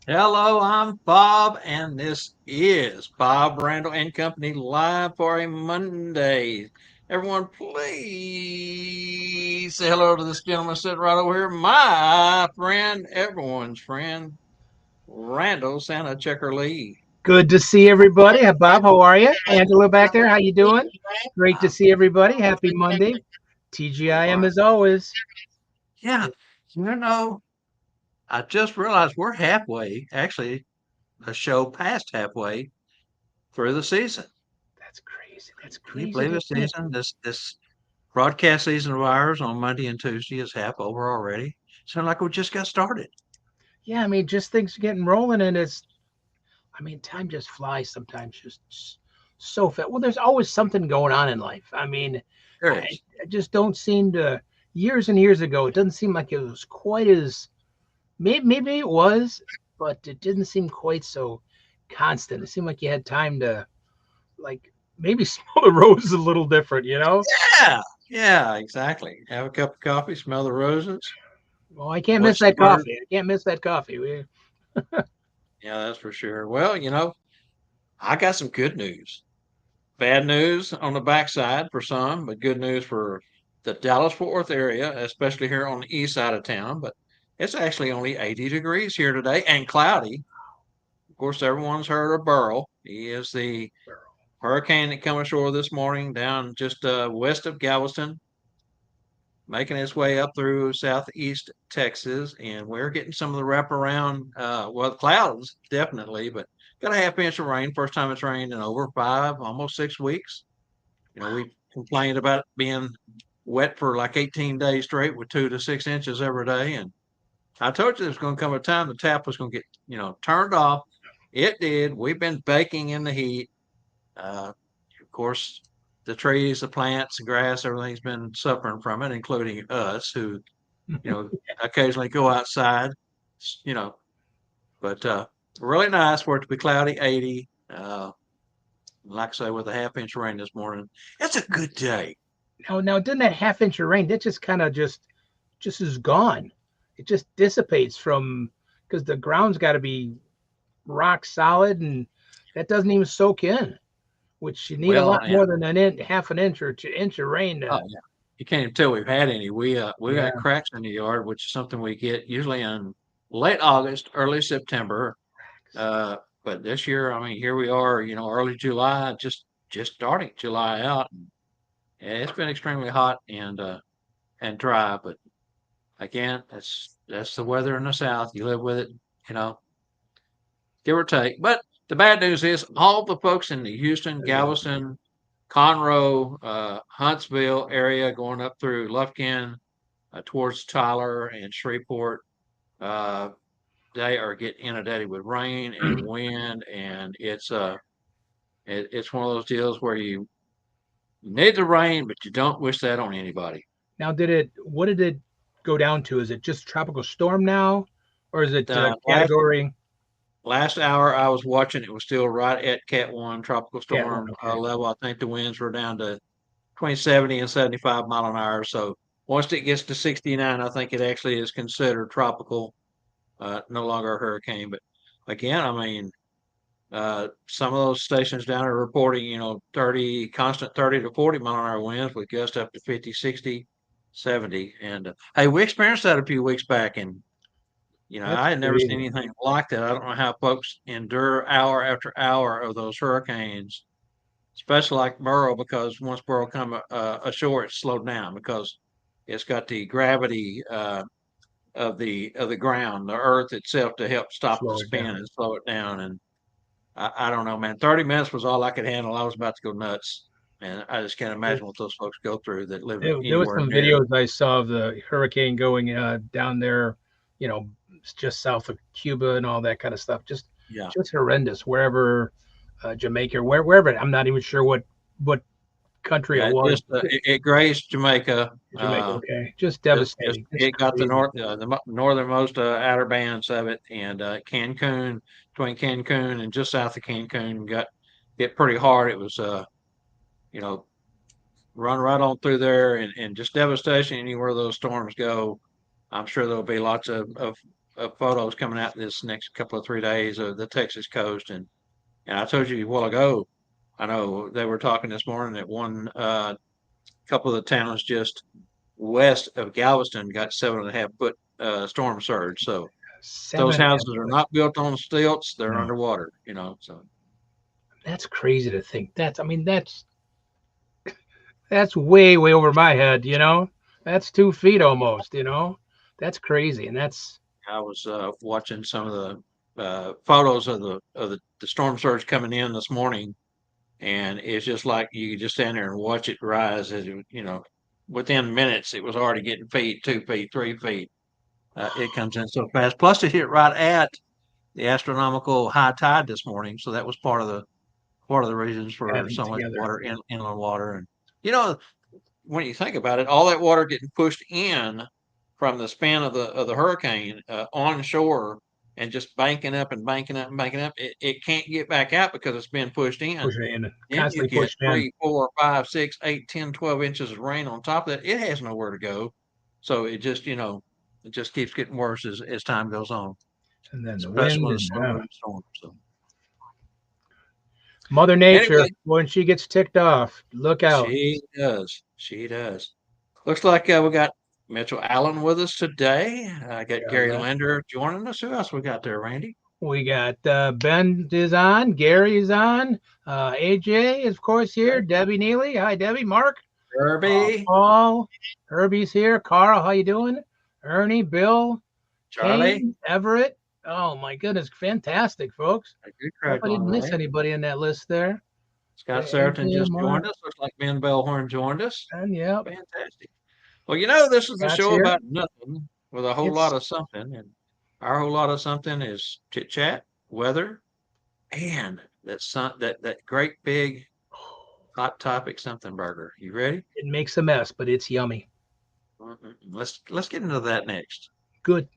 Hello, I'm Bob, and this is Bob Randall and Company live for a Monday. Everyone, please say hello to this gentleman sitting right over here, my friend, everyone's friend, Randall Santa Checker Lee. Good to see everybody. Bob, how are you? Angela back there, how you doing? Great to I'm see everybody. Happy Monday. TGIM as always. yeah, you know, I just realized we're halfway, actually, a show past halfway through the season. That's crazy. That's Can you crazy believe to the think. season? This broadcast season of ours on Monday and Tuesday is half over already. Sound like we just got started. Yeah, I mean, just things getting rolling, and time just flies sometimes. Just so fast. Well, there's always something going on in life. There I, is. I just don't seem to. Years and years ago, it doesn't seem like it was quite as. Maybe it was, but it didn't seem quite so constant. It seemed like you had time to like maybe smell the roses a little different, you know? Yeah, yeah, exactly. Have a cup of coffee, smell the roses, Well, I can't miss watch the that bird. coffee. I can't miss that coffee. Yeah, that's for sure. Well, I got some good news. Bad news on the backside for some, but good news for the Dallas Fort Worth area, especially here on the east side of town. But it's actually only 80 degrees here today and cloudy. Of course, everyone's heard of Burl. He is the hurricane that came ashore this morning down just west of Galveston, making its way up through southeast Texas, and we're getting some of the wraparound. Well, clouds definitely, but got a half inch of rain. First time it's rained in over 5, almost 6 weeks. We complained about it being wet for like 18 days straight with 2 to 6 inches every day, and I told you there's going to come a time the tap was going to get turned off. It did. We've been baking in the heat. Of course, the trees, the plants, the grass, everything's been suffering from it, including us who, you know, occasionally go outside, you know, but really nice for it to be cloudy 80. Like I say, with a half inch of rain this morning, it's a good day. Now, didn't that half inch of rain that just kind of just is gone? It just dissipates from because the ground's got to be rock solid, and that doesn't even soak in. Which you need a Well, lot yeah. more than half an inch or inch of rain Oh, to. yeah. You can't even tell we've had any. We got Yeah, cracks in the yard, which is something we get usually in late August, early September. Uh, but this year, I mean, here we are, early July, just starting July out. Yeah, it's been extremely hot and dry, but again, that's the weather in the South. You live with it, you know, give or take. But the bad news is all the folks in the Houston, yeah. Galveston, Conroe, Huntsville area going up through Lufkin towards Tyler and Shreveport, uh, they are getting inundated with rain and wind, and it's one of those deals where you need the rain, but you don't wish that on anybody. Now, what did it go down to? Is it just tropical storm now, or is it Uh, last category last hour I was watching, it was still right at Cat 1 tropical Cat one? storm Okay. level. I think the winds were down to between 70 and 75 mile an hour. So once it gets to 69, I think it actually is considered tropical, no longer a hurricane. But again, I mean, some of those stations down are reporting, 30 to 40 mile an hour winds with gusts up to 50, 60, 70. And hey, we experienced that a few weeks back, and That's I had never seen crazy. anything like that. I don't know how folks endure hour after hour of those hurricanes, especially like Burrow, because once Burrow come ashore, it's slowed down because it's got the gravity of the ground, the earth itself, to help stop the Slow it spin down. and slow it down. And I don't know, man. 30 minutes was all I could handle. I was about to go nuts, and I just can't imagine what those folks go through that live There was anywhere some near. videos I saw of the hurricane going down there, you know, just south of Cuba and all that kind of stuff. Yeah, Just horrendous. Wherever Jamaica, wherever I'm not even sure what country it yeah. It was. just it grazed Jamaica. Jamaica, okay, just Just devastating, just it got the crazy. northernmost outer bands of it, and Cancun, between Cancun and just south of Cancun, got hit pretty hard. It was you know, run right on through there, and just devastation anywhere those storms go. I'm sure there'll be lots of photos coming out this next couple of 3 days of the Texas coast, and I told you a while ago. I know they were talking this morning that one couple of the towns just west of Galveston got 7.5 foot storm surge. So those Seven and a half houses are foot. not built on stilts; they're No, underwater. You know, so that's crazy to think. I mean, that's way, way over my head. That's 2 feet almost. That's crazy, and that's I was watching some of the photos of the storm surge coming in this morning, and it's just like you could just stand there and watch it rise as within minutes it was already getting feet, 2 feet, 3 feet. It comes in so fast. Plus, it hit right at the astronomical high tide this morning, so that was part of the reasons for adding so much together. water in inland water. And you know, when you think about it, all that water getting pushed in from the span of the hurricane onshore and just banking up and banking up and banking up, it can't get back out because it's been pushed in. Pushing in, Then you constantly get pushing in, 3, 4, 5, 6, 8, 10, 12 inches of rain on top of that. It has nowhere to go. So it just keeps getting worse as time goes on, and then the especially wind with a and slow moving storm. So Mother Nature, anyway, when she gets ticked off, look out. she does. She does. Looks like we got Mitchell Allen with us today. I got Yeah, Gary Linder joining us. Who else we got there, Randy? we got Ben is on, Gary's on, AJ is of course here, Okay. Debbie Neely. Hi, Debbie. Mark, Herbie, Paul, Herbie's here. Carl, how you doing? Ernie, Bill, Charlie. Kane, Everett. Oh my goodness, fantastic, folks. A good Hope crack I on didn't miss there. anybody in that list there. Scott Saracen AJ, just Mark, joined us. Looks like Ben Bellhorn joined us. and yep, Fantastic. Well, this is a Scott's show here. about nothing with a whole lot It's of something. And our whole lot of something is chit chat, weather, and that great big hot topic something burger. You ready? it makes a mess, but it's yummy. Let's get into that next. Good.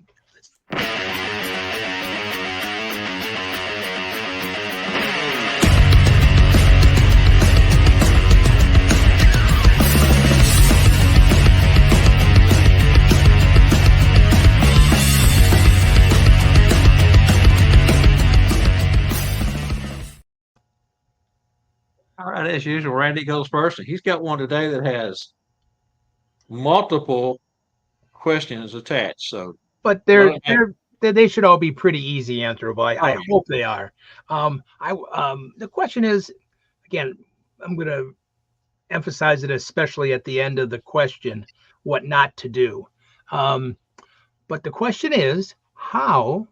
All right, as usual, Randy goes first, and he's got one today that has multiple questions attached. So, But let him have. they should all be pretty easy answerable. I Oh yeah, hope they are. The question is again. I'm going to emphasize it, especially at the end of the question, what not to do. Um, but the question is, how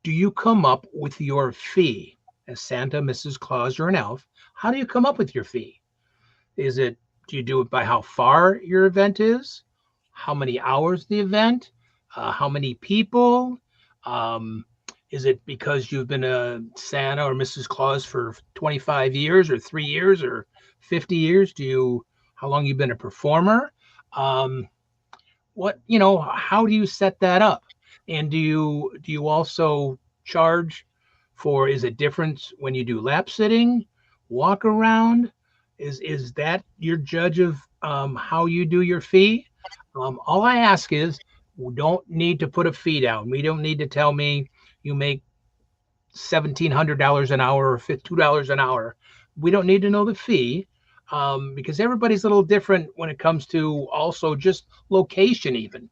do you come up with your fee as Santa, Mrs. Claus, or an elf? How do you come up with your fee? Do you do it by how far your event is, how many hours the event, how many people? Um, is it because you've been a Santa or Mrs. Claus for 25 years or 3 years or 50 years? How long you've been a performer? Um, how do you set that up? And do you also charge for, is it different when you do lap sitting, walk around? Is that your judge of how you do your fee? All I ask is, we don't need to put a fee down. We don't need to tell me you make $1,700 an hour or $2 an hour. We don't need to know the fee, because everybody's a little different when it comes to also just location. Even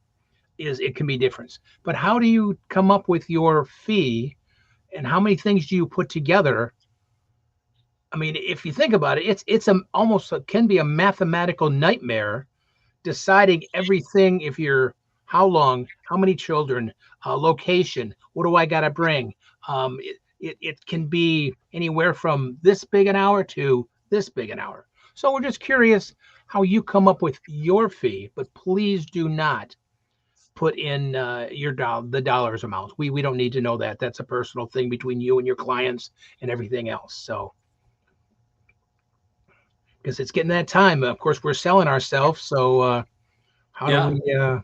is it can be different. But how do you come up with your fee, and how many things do you put together? I mean, if you think about it, almost can be a mathematical nightmare deciding everything. If you're How long, how many children, location, what do I got to bring? It can be anywhere from this big an hour to this big an hour. So we're just curious how you come up with your fee, but please do not put in the dollars amounts. We don't need to know that. That's a personal thing between you and your clients and everything else. So because it's getting that time, of course, we're selling ourselves. So how do yeah. we?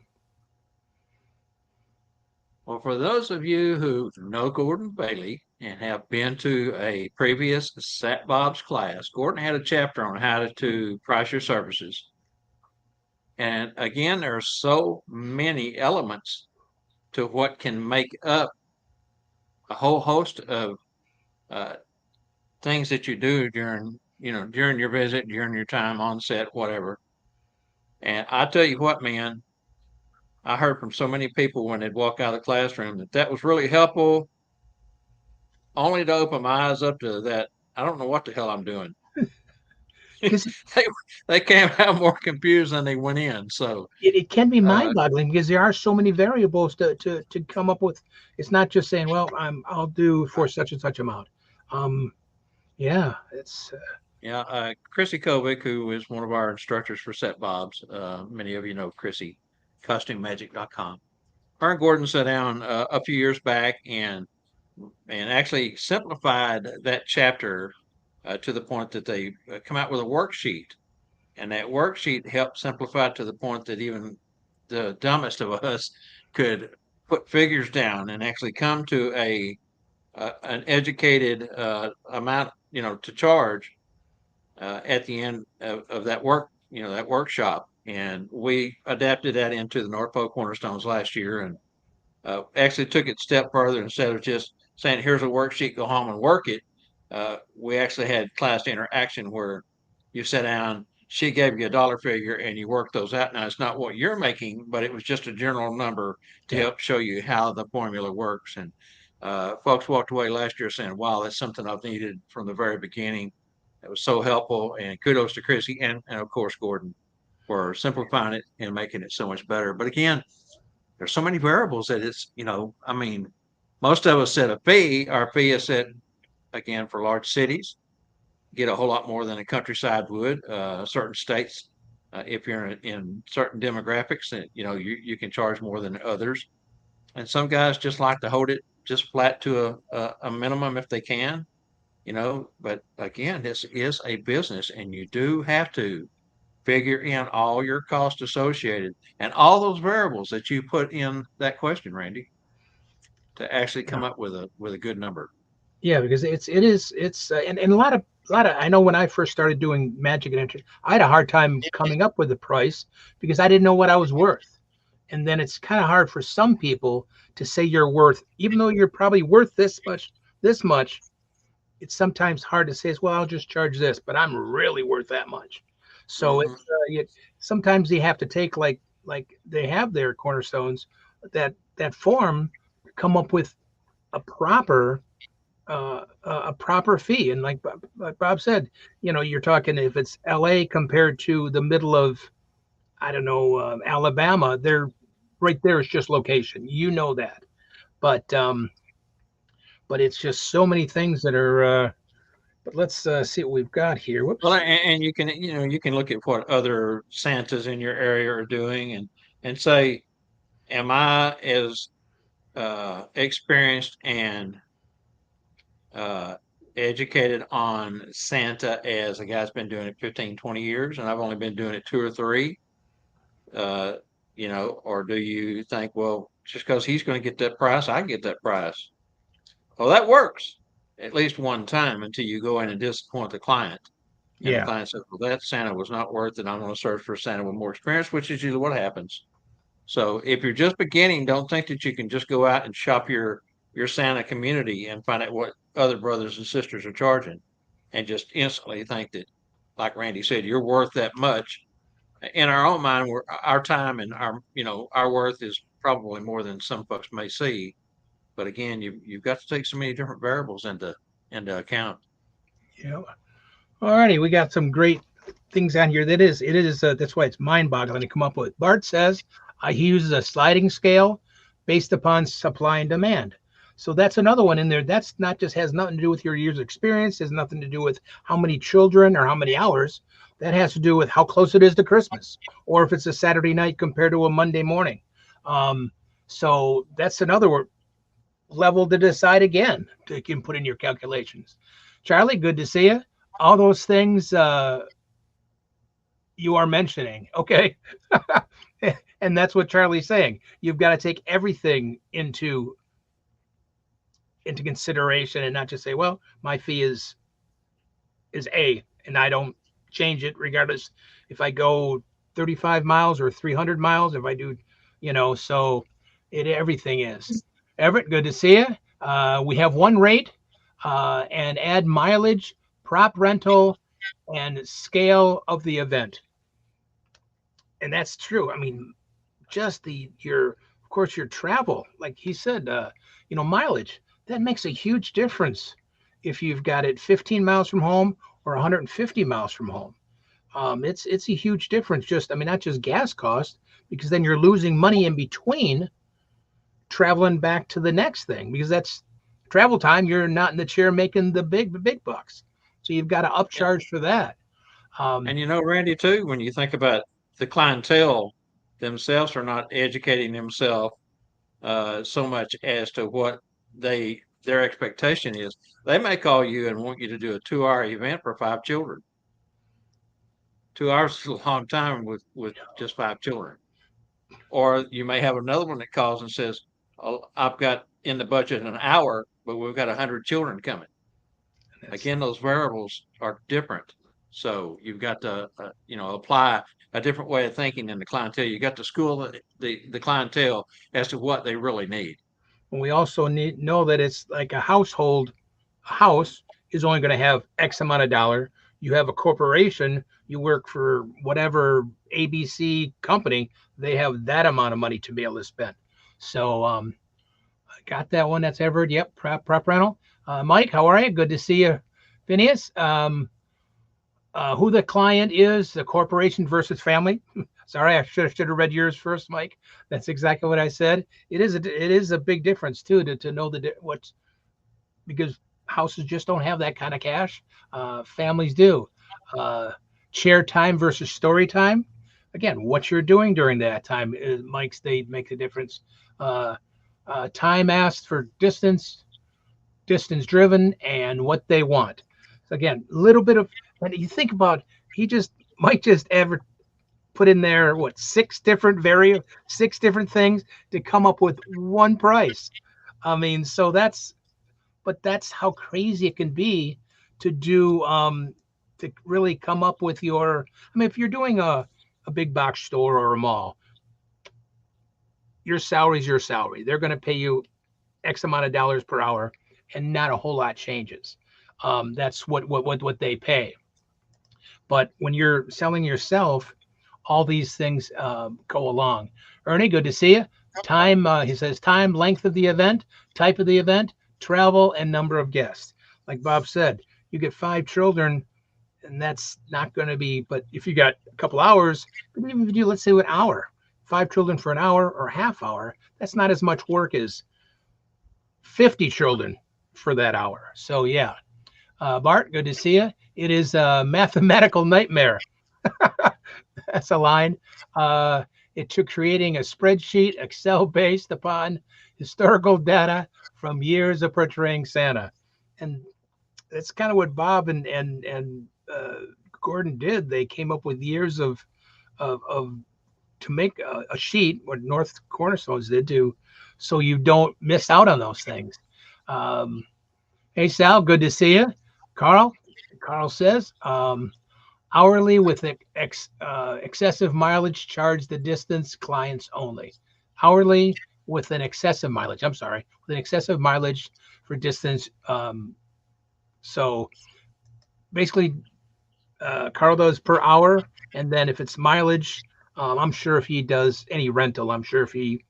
Well, for those of you who know Gordon Bailey and have been to a previous Sat Bob's class, Gordon had a chapter on how to price your services. And again, there are so many elements to what can make up a whole host of uh, things that you do during your visit, during your time on set, whatever. And I tell you what, man, I heard from so many people when they'd walk out of the classroom that that was really helpful, only to open my eyes up to that. I don't know what the hell I'm doing. Because they they came out more confused than they went in. So, it can be uh, mind-boggling because there are so many variables to come up with. It's not just saying, well, I'll do for such and such amount. Um, yeah, it's yeah, Chrissy Kovic, who is one of our instructors for Set Bobs, many of you know Chrissy, CostumeMagic.com. Her and Gordon sat down a few years back and actually simplified that chapter to the point that they come out with a worksheet, and that worksheet helped simplify it to the point that even the dumbest of us could put figures down and actually come to a an educated amount, to charge at the end of that that workshop. And we adapted that into the Norfolk Cornerstones last year, and actually took it a step further. Instead of just saying, here's a worksheet, go home and work it, we actually had class interaction where you sat down, she gave you a dollar figure, and you worked those out. Now, it's not what you're making, but it was just a general number to yeah, help show you how the formula works. And folks walked away last year saying, wow, that's something I've needed from the very beginning. It was so helpful. And kudos to Chrissy and of course, Gordon for simplifying it and making it so much better. But again, there's so many variables that I mean, most of us set a fee. Our fee is set again for large cities, get a whole lot more than a countryside would. Certain states, if you're in certain demographics, that you can charge more than others. And some guys just like to hold it just flat to a minimum if they can. But again, this is a business, and you do have to figure in all your costs associated and all those variables that you put in that question, Randy, to actually yeah, come up with a good number. yeah. Because it's and a lot of I know when I first started doing magic and entry, I had a hard time coming up with the price because I didn't know what I was worth. And then it's kind of hard for some people to say you're worth, even though you're probably worth this much. It's sometimes hard to say, well, I'll just charge this, but I'm really worth that much. So Hmm. sometimes you have to take like they have their cornerstones that form, come up with a proper fee. And like Bob said, you're talking if it's L.A. compared to the middle of, I don't know, Alabama, they're right there. It's just location, that. But but it's just so many things that are. But let's see what we've got here. Well, Whoops. and you can look at what other Santas in your area are doing and say, am I as experienced and uh, educated on Santa as a guy's been doing it 15, 20 years, and I've only been doing it two or three? Uh, or do you think, well, just because he's going to get that price, I can get that price? Well, that works at least one time until you go in and disappoint the client. And the Yeah. client says, well, that Santa was not worth it. I'm going to search for a Santa with more experience, which is usually what happens. So if you're just beginning, don't think that you can just go out and shop your Santa community and find out what other brothers and sisters are charging and just instantly think that, like Randy said, you're worth that much. In our own mind, our time and our worth is probably more than some folks may see. But again, you've got to take so many different variables into account. Yeah. Alrighty, we got some great things on here. It is. That's why it's mind-boggling to come up with. Bart says he uses a sliding scale based upon supply and demand. So that's another one in there. That's not just has nothing to do with your years of experience. Has nothing to do with how many children or how many hours. That has to do with how close it is to Christmas, or if it's a Saturday night compared to a Monday morning. Um, so that's another level to decide again. You can put in your calculations. Charlie, good to see you. All those things you are mentioning. Okay. And that's what Charlie's saying. You've got to take everything into consideration and not just say, well, my fee is A and I don't change it regardless if I go 35 miles or 300 miles, if I do, so Everything is. Everett, good to see you. We have one rate and add mileage, prop rental, and scale of the event. And that's true. I mean, just of course your travel, like he said, mileage, that makes a huge difference if you've got it 15 miles from home or 150 miles from home. It's a huge difference. Just, I mean, not just gas cost, because then you're losing money in between traveling back to the next thing, because that's travel time. You're not in the chair making the big bucks, so you've got to Yeah. upcharge for that. Um, And Randy, too, when you think about the clientele themselves are not educating themselves so much as to what their expectation is. They may call you and want you to do a 2 hour event for 5 children. 2 hours is a long time with just 5 children. Or you may have another one that calls and says, "Oh, I've got in the budget an hour, but we've got 100 children coming." that's Again, those variables are different. So you've got to, apply a different way of thinking in the clientele. You got to school the clientele as to what they really need. And we also need know that it's like a household. A house is only going to have X amount of dollar. You have a corporation, you work for whatever ABC company, they have that amount of money to be able to spend. So I got that one. That's Everett. Yep, prep rental. Mike, how are you? Good to see you. Phineas, who the client is, the corporation versus family. Sorry, I should have read yours first, Mike. That's exactly what I said. It is a big difference too to know what's, because houses just don't have that kind of cash. Families do. Uh, Chair time versus story time. Again, what you're doing during that time, Mike's state makes a difference. Uh, Time asked for distance driven, and what they want. So again, a little bit of, and you think about, he just might just ever put in there what six different things to come up with one price. I mean, so that's how crazy it can be to do to really come up with your. I mean, if you're doing a big box store or a mall, your salary is your salary. They're going to pay you X amount of dollars per hour, and not a whole lot changes. That's what they pay. But when you're selling yourself, all these things go along. Ernie, good to see you. Time, he says, time, length of the event, type of the event, travel, and number of guests. Like Bob said, you get 5 children, and that's not going to be. But if you got a couple hours, but even if you do, let's say, an hour, 5 children for an hour or a half hour, that's not as much work as 50 children for that hour. So yeah, Bart, good to see you. It is a mathematical nightmare. That's a line. Uh, it took creating a spreadsheet, Excel based upon historical data from years of portraying Santa, and that's kind of what Bob and Gordon did. They came up with years of to make a sheet, what North Cornerstones did to, so you don't miss out on those things. Um, Hey Sal, good to see you. Carl, Carl says, hourly with excessive mileage, charge the distance clients only. Hourly with an excessive mileage. I'm sorry, with an excessive mileage for distance. So basically, Carl does per hour, and then if it's mileage, I'm sure if he does any rental, I'm sure if he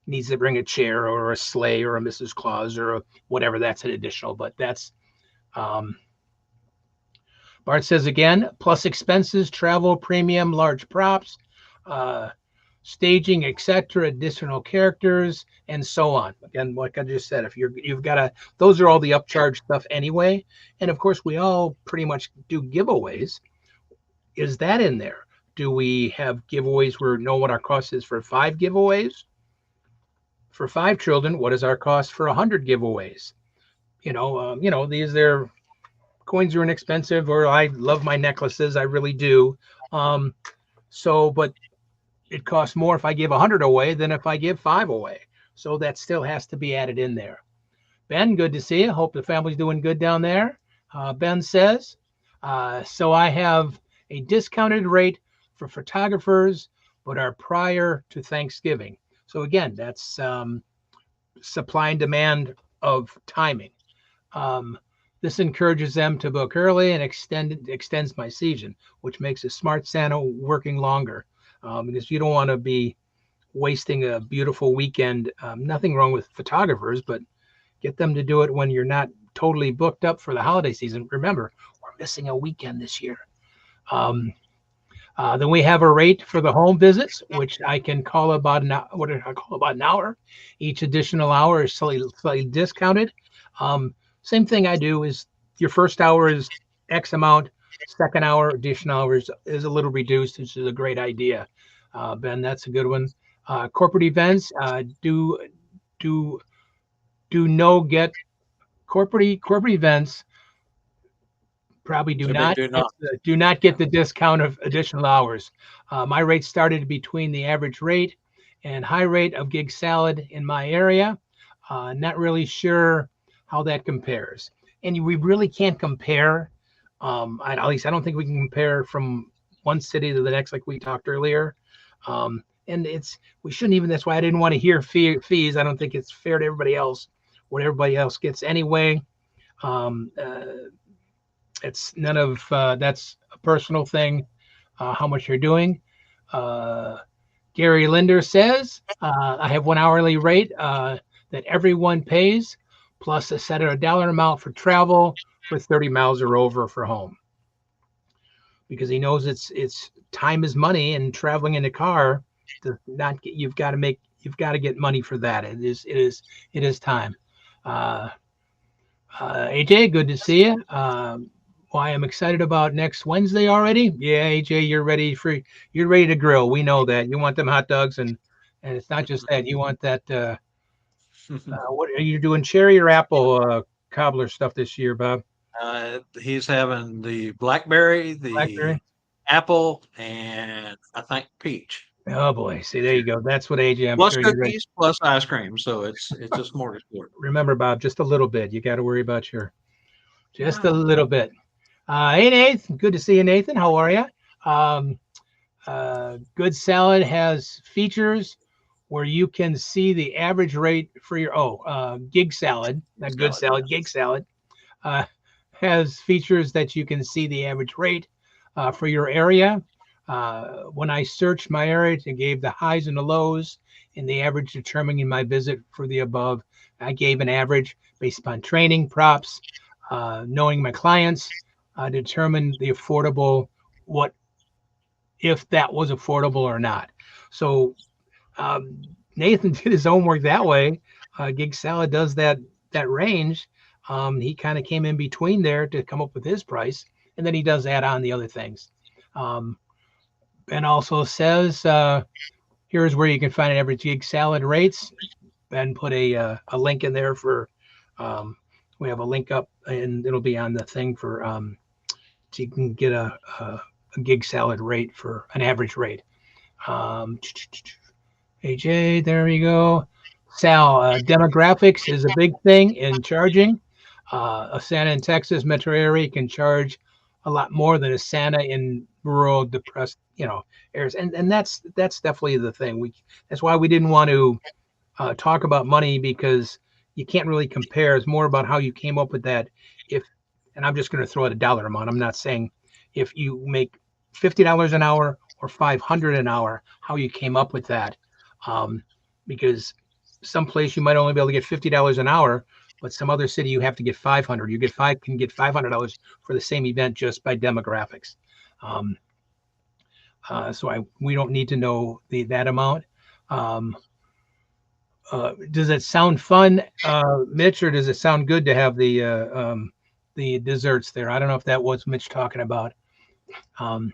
needs to bring a chair or a sleigh or a Mrs. Claus or whatever, that's an additional. But that's um, Bart says again, plus expenses, travel, premium, large props, uh, staging, etc., additional characters, and so on. Again, like I just said, if you've got to, those are all the upcharge stuff anyway. And of course, we all pretty much do giveaways. Is that in there? Do we have giveaways where know what our cost is for 5 giveaways? For 5 children, what is our cost for 100 giveaways? These are coins are inexpensive, or I love my necklaces, I really do. Um, but it costs more if I give 100 away than if I give 5 away. So that still has to be added in there. Ben, good to see you. Hope the family's doing good down there. Ben says, so I have a discounted rate for photographers, but are prior to Thanksgiving. So again, that's supply and demand of timing. Um, this encourages them to book early and extends my season, which makes a smart Santa working longer, because you don't want to be wasting a beautiful weekend. Nothing wrong with photographers, but get them to do it when you're not totally booked up for the holiday season. Remember, we're missing a weekend this year. Um, then we have a rate for the home visits, which I can call about an hour. What did I call about an hour? Each additional hour is slightly discounted. Um, Same thing I do is your first hour is X amount, second hour additional hours is a little reduced, which is a great idea. Ben, that's a good one. Corporate events do do no get corporate events probably do To be not do get not. Yeah. the discount of additional hours. My rate started between the average rate and high rate of gig salad in my area. Not really sure how that compares, and we really can't compare. At least I don't think we can compare from one city to the next, like we talked earlier. And it's we shouldn't even. That's why I didn't want to hear fees. I don't think it's fair to everybody else what everybody else gets anyway. Um, uh, it's none of that's a personal thing, how much you're doing. Uh, Gary Linder says, I have one hourly rate that everyone pays, plus a set of a dollar amount for travel for 30 miles or over for home. Because he knows it's time is money and traveling in a car does not get you've got to get money for that. It is time. Uh, AJ, good to see you. Why I'm excited about next Wednesday already? Yeah, AJ, you're ready to grill. We know that you want them hot dogs, and it's not just that you want that. What are you doing? Cherry or apple cobbler stuff this year, Bob? He's having the blackberry, Blackberry. the apple, and I think peach Oh boy, see this there you year. go. That's what AJ. I'm Plus sure you're ready. cookies, plus ice cream. So it's a smorgasbord. Remember, Bob, just a little bit. You got to worry about your just a Yeah. little bit. Hey, Nathan. Good to see you, Nathan. How are you? Um, Good Salad has features where you can see the average rate for your gig salad, not good Salad, salad, yeah. gig salad has features that you can see the average rate for your area. When I searched my area, it gave the highs and the lows and the average determining my visit for the above. I gave an average based upon training, props, knowing my clients, determine the affordable, what if that was affordable or not. So Nathan did his homework that way. Gig Salad does that range. He kind of came in between there to come up with his price, and then he does add on the other things. Um, ben also says here's where you can find average Gig Salad rates. Ben put a link in there for um, we have a link up, and it'll be on the thing for so you can get a Gig Salad rate for an average rate. Um, AJ, there we go. Sal, demographics is a big thing in charging. A Santa in Texas metro area can charge a lot more than a Santa in rural, depressed, areas, and that's definitely the thing. That's why we didn't want to talk about money because you can't really compare. It's more about how you came up with that. If, and I'm just going to throw out a dollar amount. I'm not saying if you make $50 an hour or 500 an hour, how you came up with that, um, because someplace you might only be able to get $50 an hour, but some other city you have to get 500. You can get $500 for the same event just by demographics. Um, we don't need to know that amount. Um, does it sound fun, Mitch, or does it sound good to have the desserts there? I don't know if that was Mitch talking about. Um,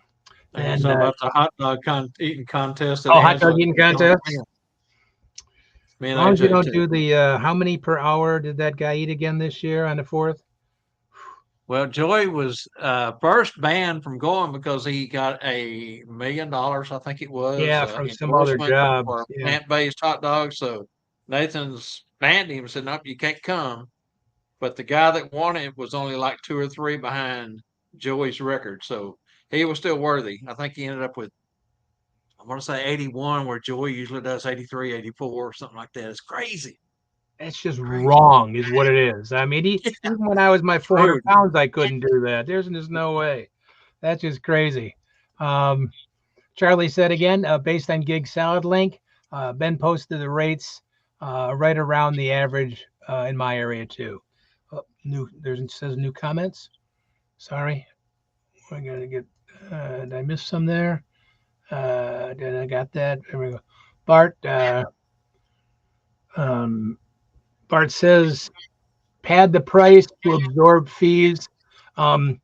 I think he's then talking about the hot dog eating contest that hot dog Angela eating did on contest. me As and long as you AJ don't too. do the how many per hour did that guy eat again this year on the fourth? Well, Joey was first banned from going because he got $1 million, I think it was, Yeah, from some other endorsement jobs. for Yeah. plant-based hot dogs. So Nathan's banned him, said, "Nope, you can't come." But the guy that won it was only like two or three behind Joey's record, so he was still worthy. I think he ended up with I want to say 81, where Joy usually does 83, 84, or something like that. It's crazy, That's just crazy. wrong, is what it is. I mean, even when I was my 400 True. pounds, I couldn't do that. There's just no way. That's just crazy. Um, Charlie said again, based on gig salad link, Ben posted the rates right around the average in my area too. There's it says new comments. Sorry, I gotta get. Did I miss some there? Did I got that? There we go. Bart. Um, Bart says pad the price to absorb fees. Um,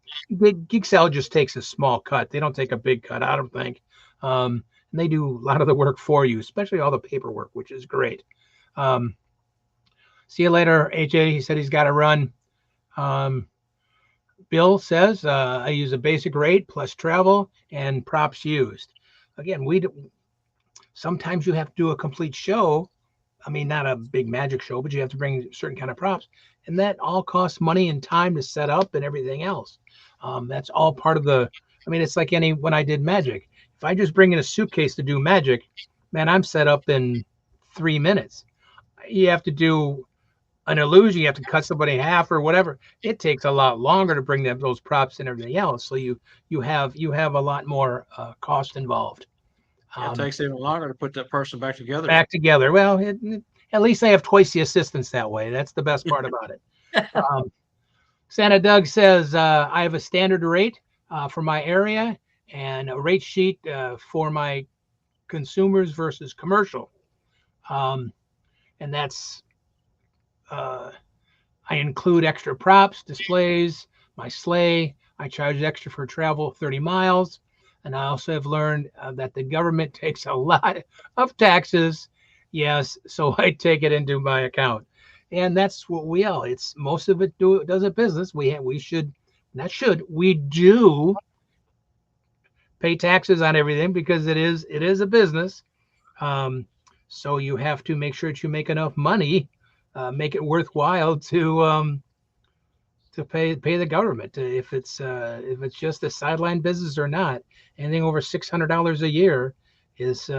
Geek Salad just takes a small cut. They don't take a big cut, I don't think. And they do a lot of the work for you, especially all the paperwork, which is great. Um, See you later, AJ. He said he's got to run. Um, Bill says I use a basic rate plus travel and props used. Again, sometimes you have to do a complete show. I mean, not a big magic show, but you have to bring certain kind of props, and that all costs money and time to set up and everything else. That's all part of the. I mean, it's like any when I did magic. If I just bring in a suitcase to do magic, man, I'm set up in 3 minutes. You have to do an illusion, you have to cut somebody in half or whatever. It takes a lot longer to bring those props and everything else. So you have a lot more cost involved. Yeah, it Um, takes even longer to put that person back together. Back together. Well, at least I have twice the assistance that way. That's the best part about it. Um, Santa Doug says I have a standard rate for my area and a rate sheet for my consumers versus commercial. Um, and that's uh, I include extra props, displays, my sleigh. I charge extra for travel 30 miles. And I also have learned that the government takes a lot of taxes. Yes, so I take it into my account. And that's what we all, it's most of it does a business. We should, not should, we do pay taxes on everything because it is a business. Um, so you have to make sure that you make enough money, make it worthwhile to pay the government if it's just a sideline business or not. Anything over $600 a year is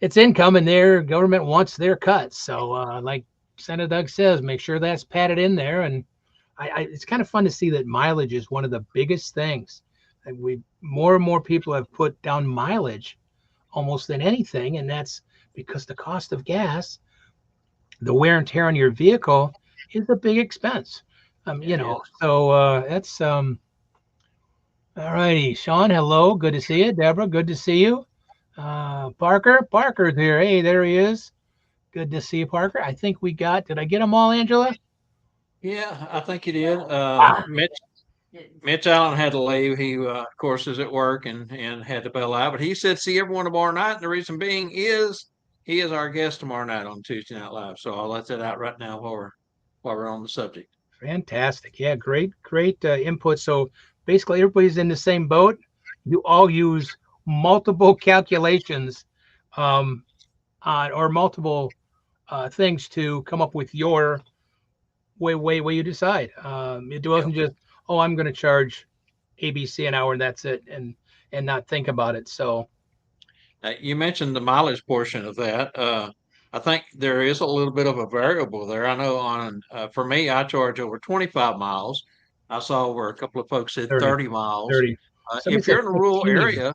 it's income, and their government wants their cuts. So like Senator Doug says, make sure that's padded in there. And it's kind of fun to see that mileage is one of the biggest things. And we more and more people have put down mileage almost than anything, and that's because the cost of gas, the wear and tear on your vehicle is a big expense. It is. So that's all righty. Sean, hello. Good to see you. Deborah, good to see you. Parker's here. Hey, there he is. Good to see you, Parker. I think did I get them all, Angela? Yeah, I think you did. Wow. Mitch Allen had to leave. He, of course, is at work and had to bail out. But he said, "See everyone tomorrow night." And the reason being is he is our guest tomorrow night on Tuesday Night Live. So I'll let that out right now while we're on the subject. Fantastic. Yeah, great input. So basically, everybody's in the same boat. You all use multiple calculations um, or multiple things to come up with your way you decide. It Yep. wasn't just, oh, I'm going to charge ABC an hour and that's it, and not think about it. So You mentioned the mileage portion of that. I think there is a little bit of a variable there. I know for me, I charge over 25 miles. I saw where a couple of folks said 30, 30 miles. 30. Somebody If said you're in a rural 15. area,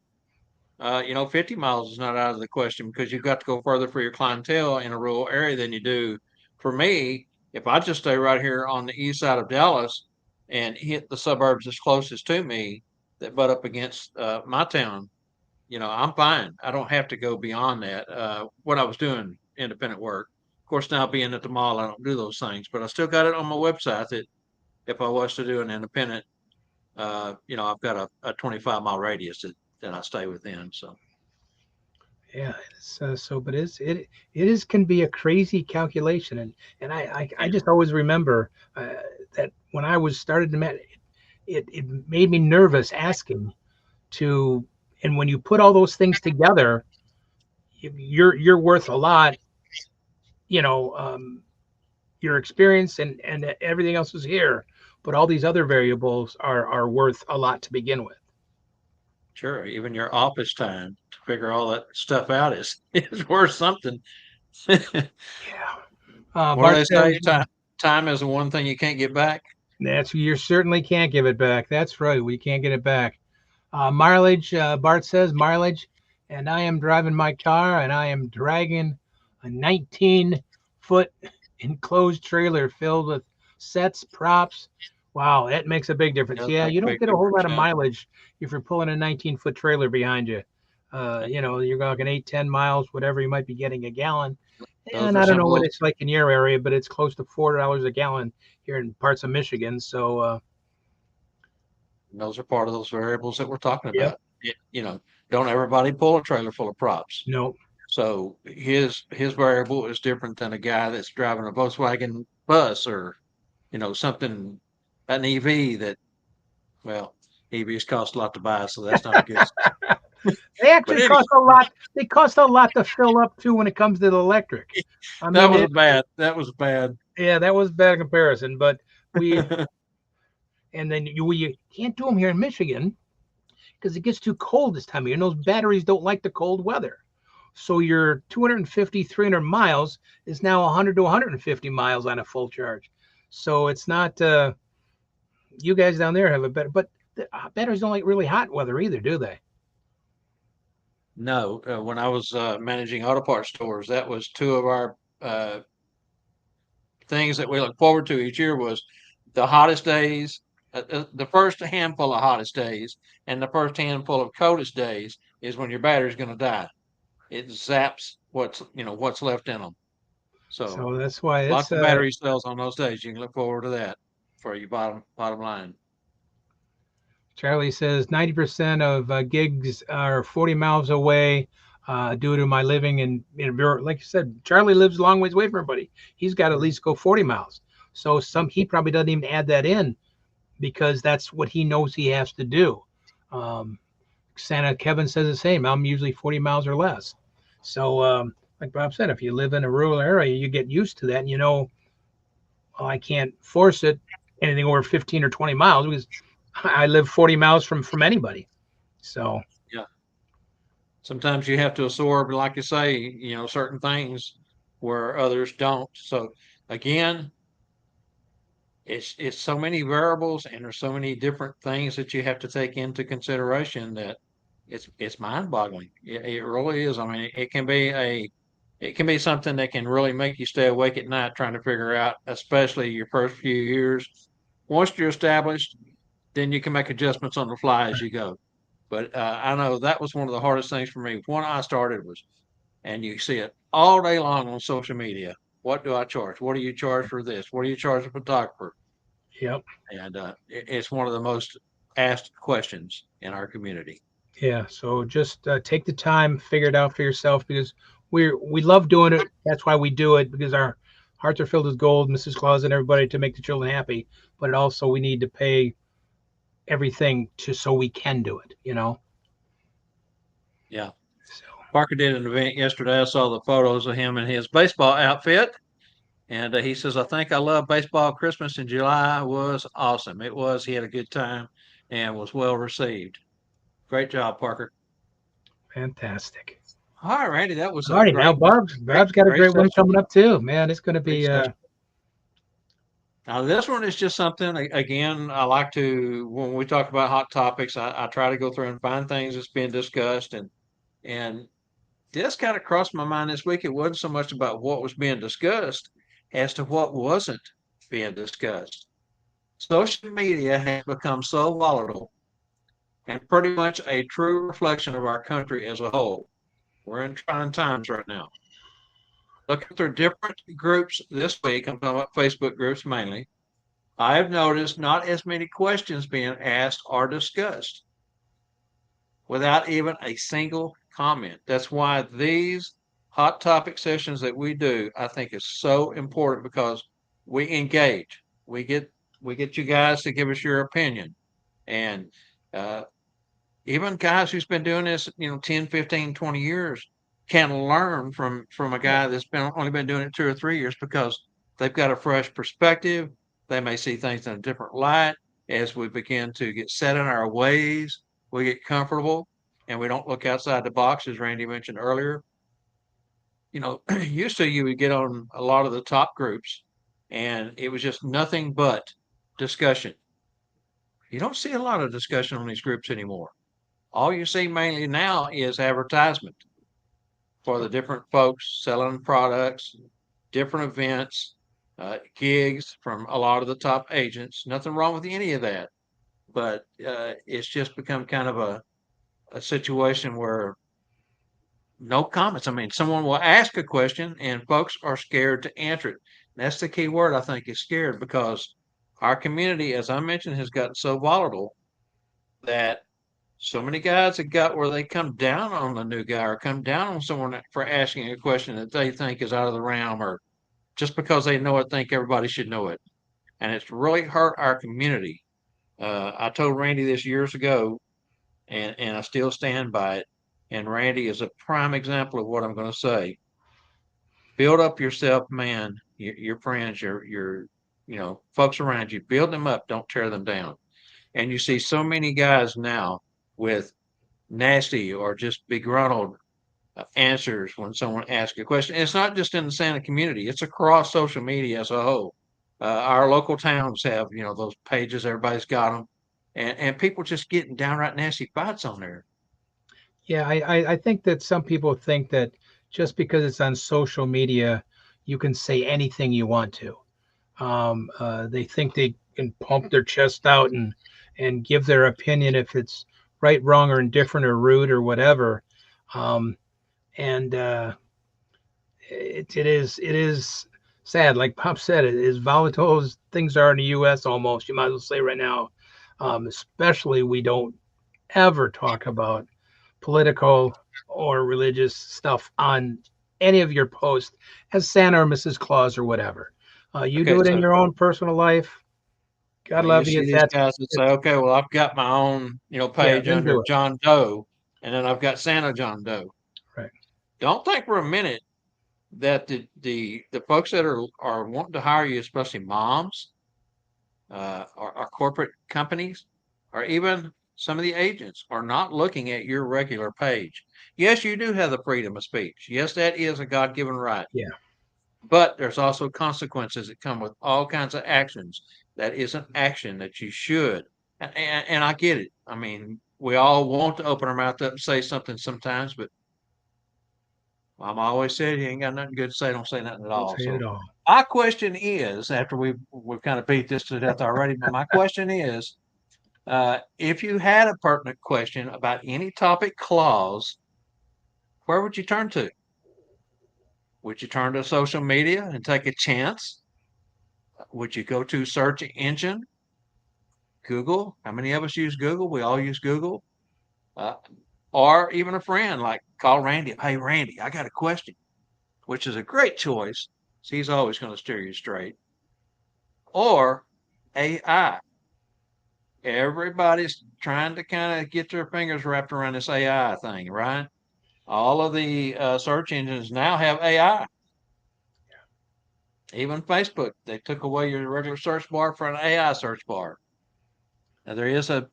50 miles is not out of the question because you've got to go further for your clientele in a rural area than you do. For me, if I just stay right here on the east side of Dallas and hit the suburbs as closest to me that butt up against my town, I'm fine. I don't have to go beyond that. When I was doing independent work, of course, now being at the mall, I don't do those things, but I still got it on my website that if I was to do an independent, I've got a 25-mile radius that I stay within. So, Yeah, but it is can be a crazy calculation, and I yeah, just always remember that when I was started to met, it made me nervous asking to, and when you put all those things together, you're worth a lot, you know, your experience and everything else is here, but all these other variables are worth a lot to begin with. Sure, even your office time to figure all that stuff out is is worth something. Yeah. What do Bart they says say? Time is the one thing you can't get back. that's you certainly can't give it back. That's right. We can't get it back. Mileage, Bart says mileage, and I am driving my car and I am dragging a 19-foot enclosed trailer filled with sets, props. Wow, that makes a big difference. Does Yeah, make you a don't big get a whole difference. lot of Yeah. mileage if you're pulling a 19-foot trailer behind you. You're talking 8, 10 miles, whatever you might be getting a gallon. Those And are I don't some know of what those. it's like in your area, but it's close to $4 a gallon here in parts of Michigan. So, Those are part of those variables that we're talking yep, about. Don't everybody pull a trailer full of props. no. So his variable is different than a guy that's driving a Volkswagen bus or something, an EV that, well, EVs cost a lot to buy, so that's not a good. They But actually anyway, cost a lot. They cost a lot to fill up too when it comes to the electric. I that mean, was bad. That was bad. yeah, that was a bad comparison. But we and then you can't do them here in Michigan because it gets too cold this time of year. And those batteries don't like the cold weather. So your 250, 300 miles is now 100 to 150 miles on a full charge. So it's not. You guys down there have a better, but the batteries don't like really hot weather either, do they? No, when I was managing auto parts stores, that was two of our uh, things that we look forward to each year was the hottest days, the first handful of hottest days, and the first handful of coldest days is when your battery's going to die. It zaps what's left in them. So So that's why lots it's of battery cells on those days. You can look forward to that for your bottom line. Charlie says 90% of gigs are 40 miles away due to my living in Bureau. Like you said, Charlie lives a long ways away from everybody. He's got to at least go 40 miles. So he probably doesn't even add that in because that's what he knows he has to do. Um, Santa Kevin says the same. I'm usually 40 miles or less. So, like Bob said, if you live in a rural area, you get used to that and well, I can't force it anything over 15 or 20 miles because I live 40 miles from anybody. So, Yeah. Sometimes you have to absorb, like you say, certain things where others don't. So again, it's so many variables and there's so many different things that you have to take into consideration that it's mind-boggling. It really is. I mean, it can be something that can really make you stay awake at night trying to figure out, especially your first few years. Once you're established, then you can make adjustments on the fly as you go. But I know that was one of the hardest things for me when I started was, and you see it all day long on social media. What do I charge? What do you charge for this? What do you charge a photographer? yep. And it's one of the most asked questions in our community. Yeah. So just take the time, figure it out for yourself because we love doing it. That's why we do it because our hearts are filled with gold, Mrs. Claus and everybody to make the children happy. But it also we need to pay everything to so we can do it. Yeah. So Parker did an event yesterday. I saw the photos of him in his baseball outfit. And he says, I think I love baseball. Christmas in July was awesome. It was. He had a good time and was well received. Great job, Parker. fantastic. All righty. That was All a righty, now Bob's got a great great one session. coming up too. Man, it's going to Great be session. Now, this one is just something, again, I like to, when we talk about hot topics, I try to go through and find things that's being discussed. And this kind of crossed my mind this week. It wasn't so much about what was being discussed as to what wasn't being discussed. Social media has become so volatile and pretty much a true reflection of our country as a whole. We're in trying times right now. Looking through different groups this week, I'm talking about Facebook groups mainly, I have noticed not as many questions being asked or discussed without even a single comment. That's why these hot topic sessions that we do, I think is so important because we engage. We get you guys to give us your opinion. And uh, even guys who's been doing this, 10, 15, 20 years can learn from a guy that's been only been doing it 2 or 3 years because they've got a fresh perspective. They may see things in a different light as we begin to get set in our ways. we get comfortable and we don't look outside the box, as Randy mentioned earlier. Used to you would get on a lot of the top groups and it was just nothing but discussion. You don't see a lot of discussion on these groups anymore. All you see mainly now is advertisement for the different folks selling products, different events, gigs from a lot of the top agents. Nothing wrong with any of that, but it's just become kind of a situation where no comments. I mean, someone will ask a question and folks are scared to answer it. That's the key word, I think, is scared because our community, as I mentioned, has gotten so volatile that so many guys have got where they come down on the new guy or come down on someone for asking a question that they think is out of the realm or just because they know it, think everybody should know it. And it's really hurt our community. I told Randy this years ago, and I still stand by it. And Randy is a prime example of what I'm going to say. Build up yourself, man, your friends, your folks around you. Build them up. Don't tear them down. And you see so many guys now with nasty or just begruntled answers when someone asks a question. It's not just in the Santa community; it's across social media as a whole. Our local towns have, those pages. Everybody's got them, and people just getting downright nasty fights on there. Yeah, I think that some people think that just because it's on social media, you can say anything you want to. They think they can pump their chest out and give their opinion if it's right, wrong, or indifferent or rude or whatever. Um, and it is sad, like Pop said, it is volatile as things are in the U.S. Almost, you might as well say right now. Especially, we don't ever talk about political or religious stuff on any of your posts as Santa or Mrs. Claus or whatever. You Okay, do it in so your own personal life. God well, you love you. see these That's guys that say, it's "Okay, well, I've got my own, yeah, page then under do it. John Doe, and then I've got Santa John Doe." Right. Don't think for a minute that the folks that are wanting to hire you, especially moms, or corporate companies, or even some of the agents, are not looking at your regular page. Yes, you do have the freedom of speech. Yes, that is a God given right. Yeah. But there's also consequences that come with all kinds of actions. That isn't action that you should. And I get it. I mean, we all want to open our mouth up and say something sometimes, but Mama always said, "You ain't got nothing good to say, don't say nothing at Don't all." say it So at all. my question is, after we've kind of beat this to death already, but my question is, if you had a pertinent question about any topic clause, where would you turn to? Would you turn to social media and take a chance? Would you go to search engine, Google? How many of us use Google? We all use Google. Uh, or even a friend, like call Randy. Hey, Randy, I got a question, which is a great choice. So he's always going to steer you straight. Or AI. Everybody's trying to kind of get their fingers wrapped around this AI thing, right? All of the search engines now have AI. Even Facebook, they took away your regular search bar for an AI search bar. Now there is an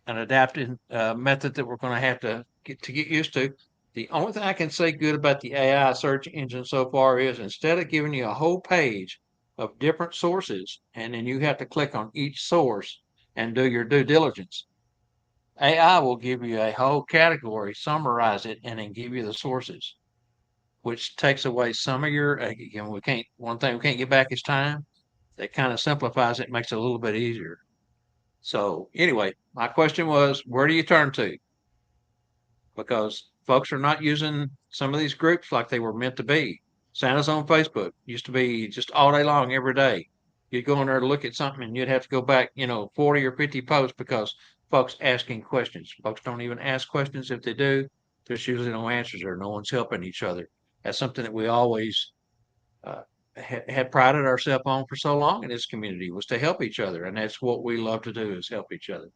adapted method that we're going to have to get used to. The only thing I can say good about the AI search engine so far is instead of giving you a whole page of different sources, and then you have to click on each source and do your due diligence, AI will give you a whole category, summarize it, and then give you the sources, which takes away some of your. Again, we can't. One thing we can't get back is time. That kind of simplifies it, makes it a little bit easier. So anyway, my question was, where do you turn to? Because folks are not using some of these groups like they were meant to be. Santa's on Facebook used to be just all day long every day. You'd go in there to look at something and you'd have to go back, 40 or 50 posts because folks asking questions. Folks don't even ask questions. If they do, there's usually no answers there. No one's helping each other. That's something that we always uh, had prided ourselves on for so long in this community was to help each other. And that's what we love to do is help each other.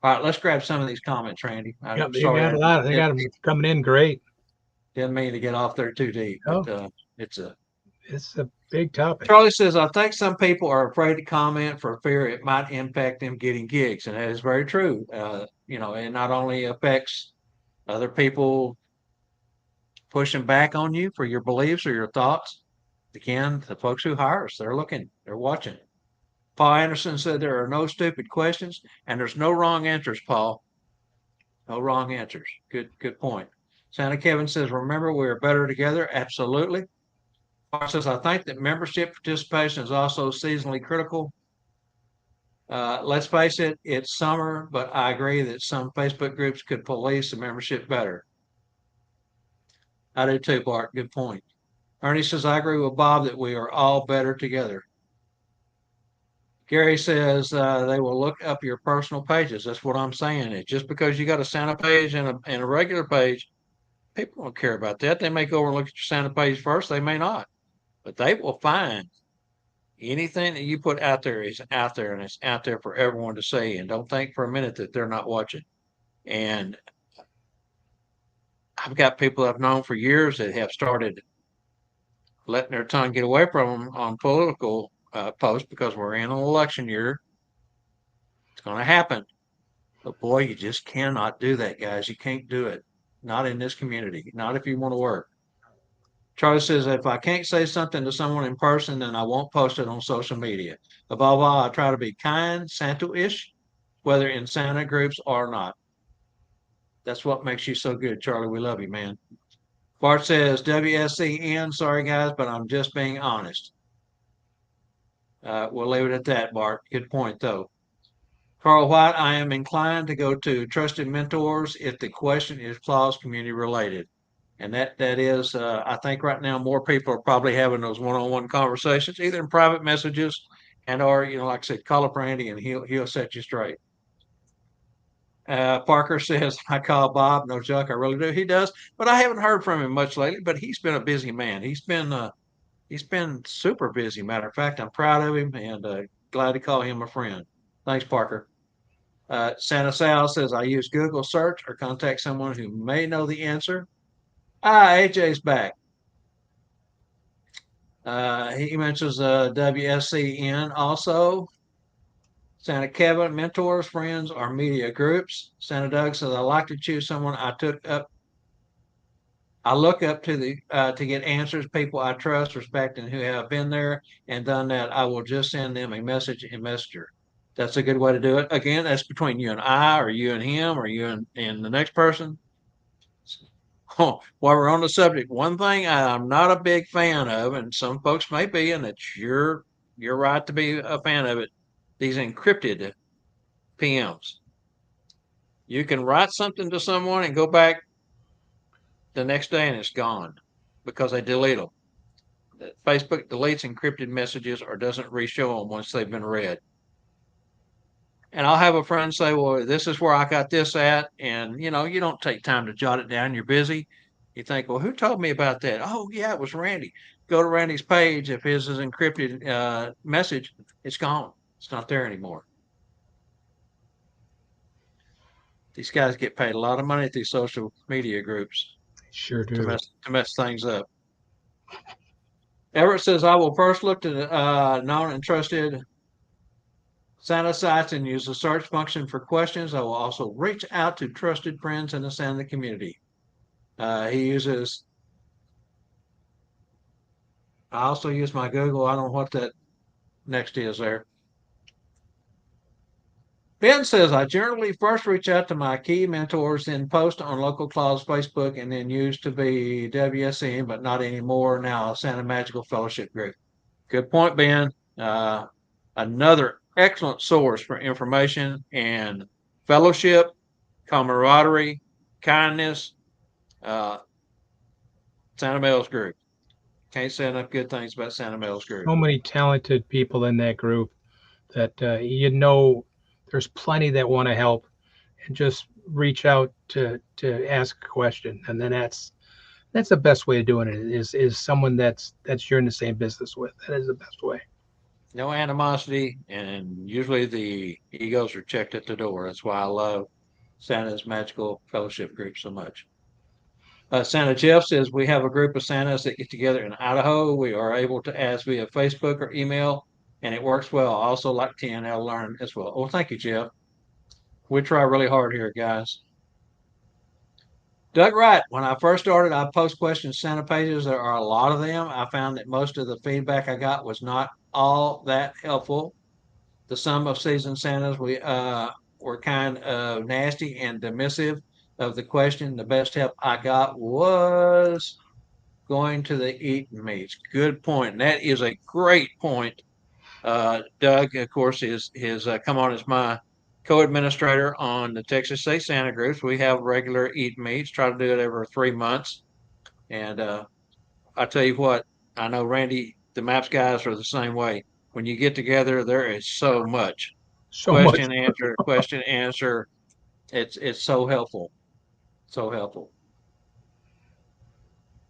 All right, let's grab some of these comments, Randy. I'm Yep, they sorry got I a lot. They got them coming in great. didn't mean to get off there too deep, but Oh, it's a It's a big topic. Charlie says, I think some people are afraid to comment for fear it might impact them getting gigs. And that is very true. It not only affects other people pushing back on you for your beliefs or your thoughts. Again, the folks who hire us, they're looking, they're watching. Paul Anderson said there are no stupid questions and there's no wrong answers, Paul. No wrong answers. Good point. Santa Kevin says, remember, we are better together. Absolutely. Mark says, I think that membership participation is also seasonally critical. Let's face it, it's summer, but I agree that some Facebook groups could police the membership better. I do too, Bart. Good point. Ernie says, I agree with Bob that we are all better together. Gary says they will look up your personal pages. That's what I'm saying. It's just because you got a Santa page and a regular page, people don't care about that. They may go over and look at your Santa page first. They may not, but they will find anything that you put out there is out there and it's out there for everyone to see. And don't think for a minute that they're not watching. And I've got people I've known for years that have started letting their tongue get away from them on political posts because we're in an election year. It's going to happen. But boy, you just cannot do that, guys. You can't do it. Not in this community. Not if you want to work. Charlie says, if I can't say something to someone in person, then I won't post it on social media. Above all, I try to be kind, Santa-ish, whether in Santa groups or not. That's what makes you so good, Charlie. We love you, man. Bart says, WSCN, sorry guys, but I'm just being honest. We'll leave it at that, Bart. Good point, though. Carl White, I am inclined to go to trusted mentors if the question is clause community related. And that is, I think right now more people are probably having those one-on-one conversations, either in private messages and or, like I said, call up Randy and he'll set you straight. Parker says, I call Bob, no joke, I really do. He does, but I haven't heard from him much lately, but he's been a busy man. He's been super busy. Matter of fact, I'm proud of him and glad to call him a friend. Thanks, Parker. Santa Sal says, I use Google search or contact someone who may know the answer. AJ's back. He mentions WSCN also. Santa Kevin, mentors, friends, or media groups. Santa Doug says, I like to choose someone I look up to get answers, people I trust, respect, and who have been there and done that. I will just send them a message in Messenger. That's a good way to do it. Again, that's between you and I, or you and him, or you and the next person. Oh, while we're on the subject, one thing I'm not a big fan of, and some folks may be, and it's your right to be a fan of it. These encrypted PMs. You can write something to someone and go back the next day and it's gone because they delete them. Facebook deletes encrypted messages or doesn't re-show them once they've been read. And I'll have a friend say, well, this is where I got this at. And, you don't take time to jot it down. You're busy. You think, well, who told me about that? Oh, yeah, it was Randy. Go to Randy's page. If his is encrypted message, it's gone. It's not there anymore. These guys get paid a lot of money at these social media groups Sure to do. mess things up. Everett says, I will first look to known and trusted Santa sites and use the search function for questions. I will also reach out to trusted friends in the Santa community. He uses, I also use my Google. I don't know what that next is there. Ben says, I generally first reach out to my key mentors, then post on Local Claus Facebook, and then used to be WSN, but not anymore. Now, Santa Magical Fellowship Group. Good point, Ben. Another excellent source for information and fellowship, camaraderie, kindness. Uh, Santa Mails Group. Can't say enough good things about Santa Mails Group. So many talented people in that group that there's plenty that want to help and just reach out to ask a question, and then that's the best way of doing it is someone that's you're in the same business with. That is the best way. No animosity, and usually the egos are checked at the door. That's why I love Santa's Magical Fellowship Group so much. Santa Jeff says we have a group of Santas that get together in Idaho. We are able to ask via Facebook or email, and it works well. I also like TNL Learn as well. Well, thank you, Jeff. We try really hard here, guys. Doug Wright, when I first started, I post questions Santa pages. There are a lot of them. I found that most of the feedback I got was not all that helpful. The sum of seasoned Santas were kind of nasty and dismissive of the question. The best help I got was going to the eating meats. Good point. And that is a great point. Doug, of course, is come on as my co-administrator on the Texas State Santa groups. We have regular eat meets. Try to do it every 3 months. And I tell you what, I know Randy, the Maps guys are the same way. When you get together, there is so much So much. question answer. It's so helpful, so helpful.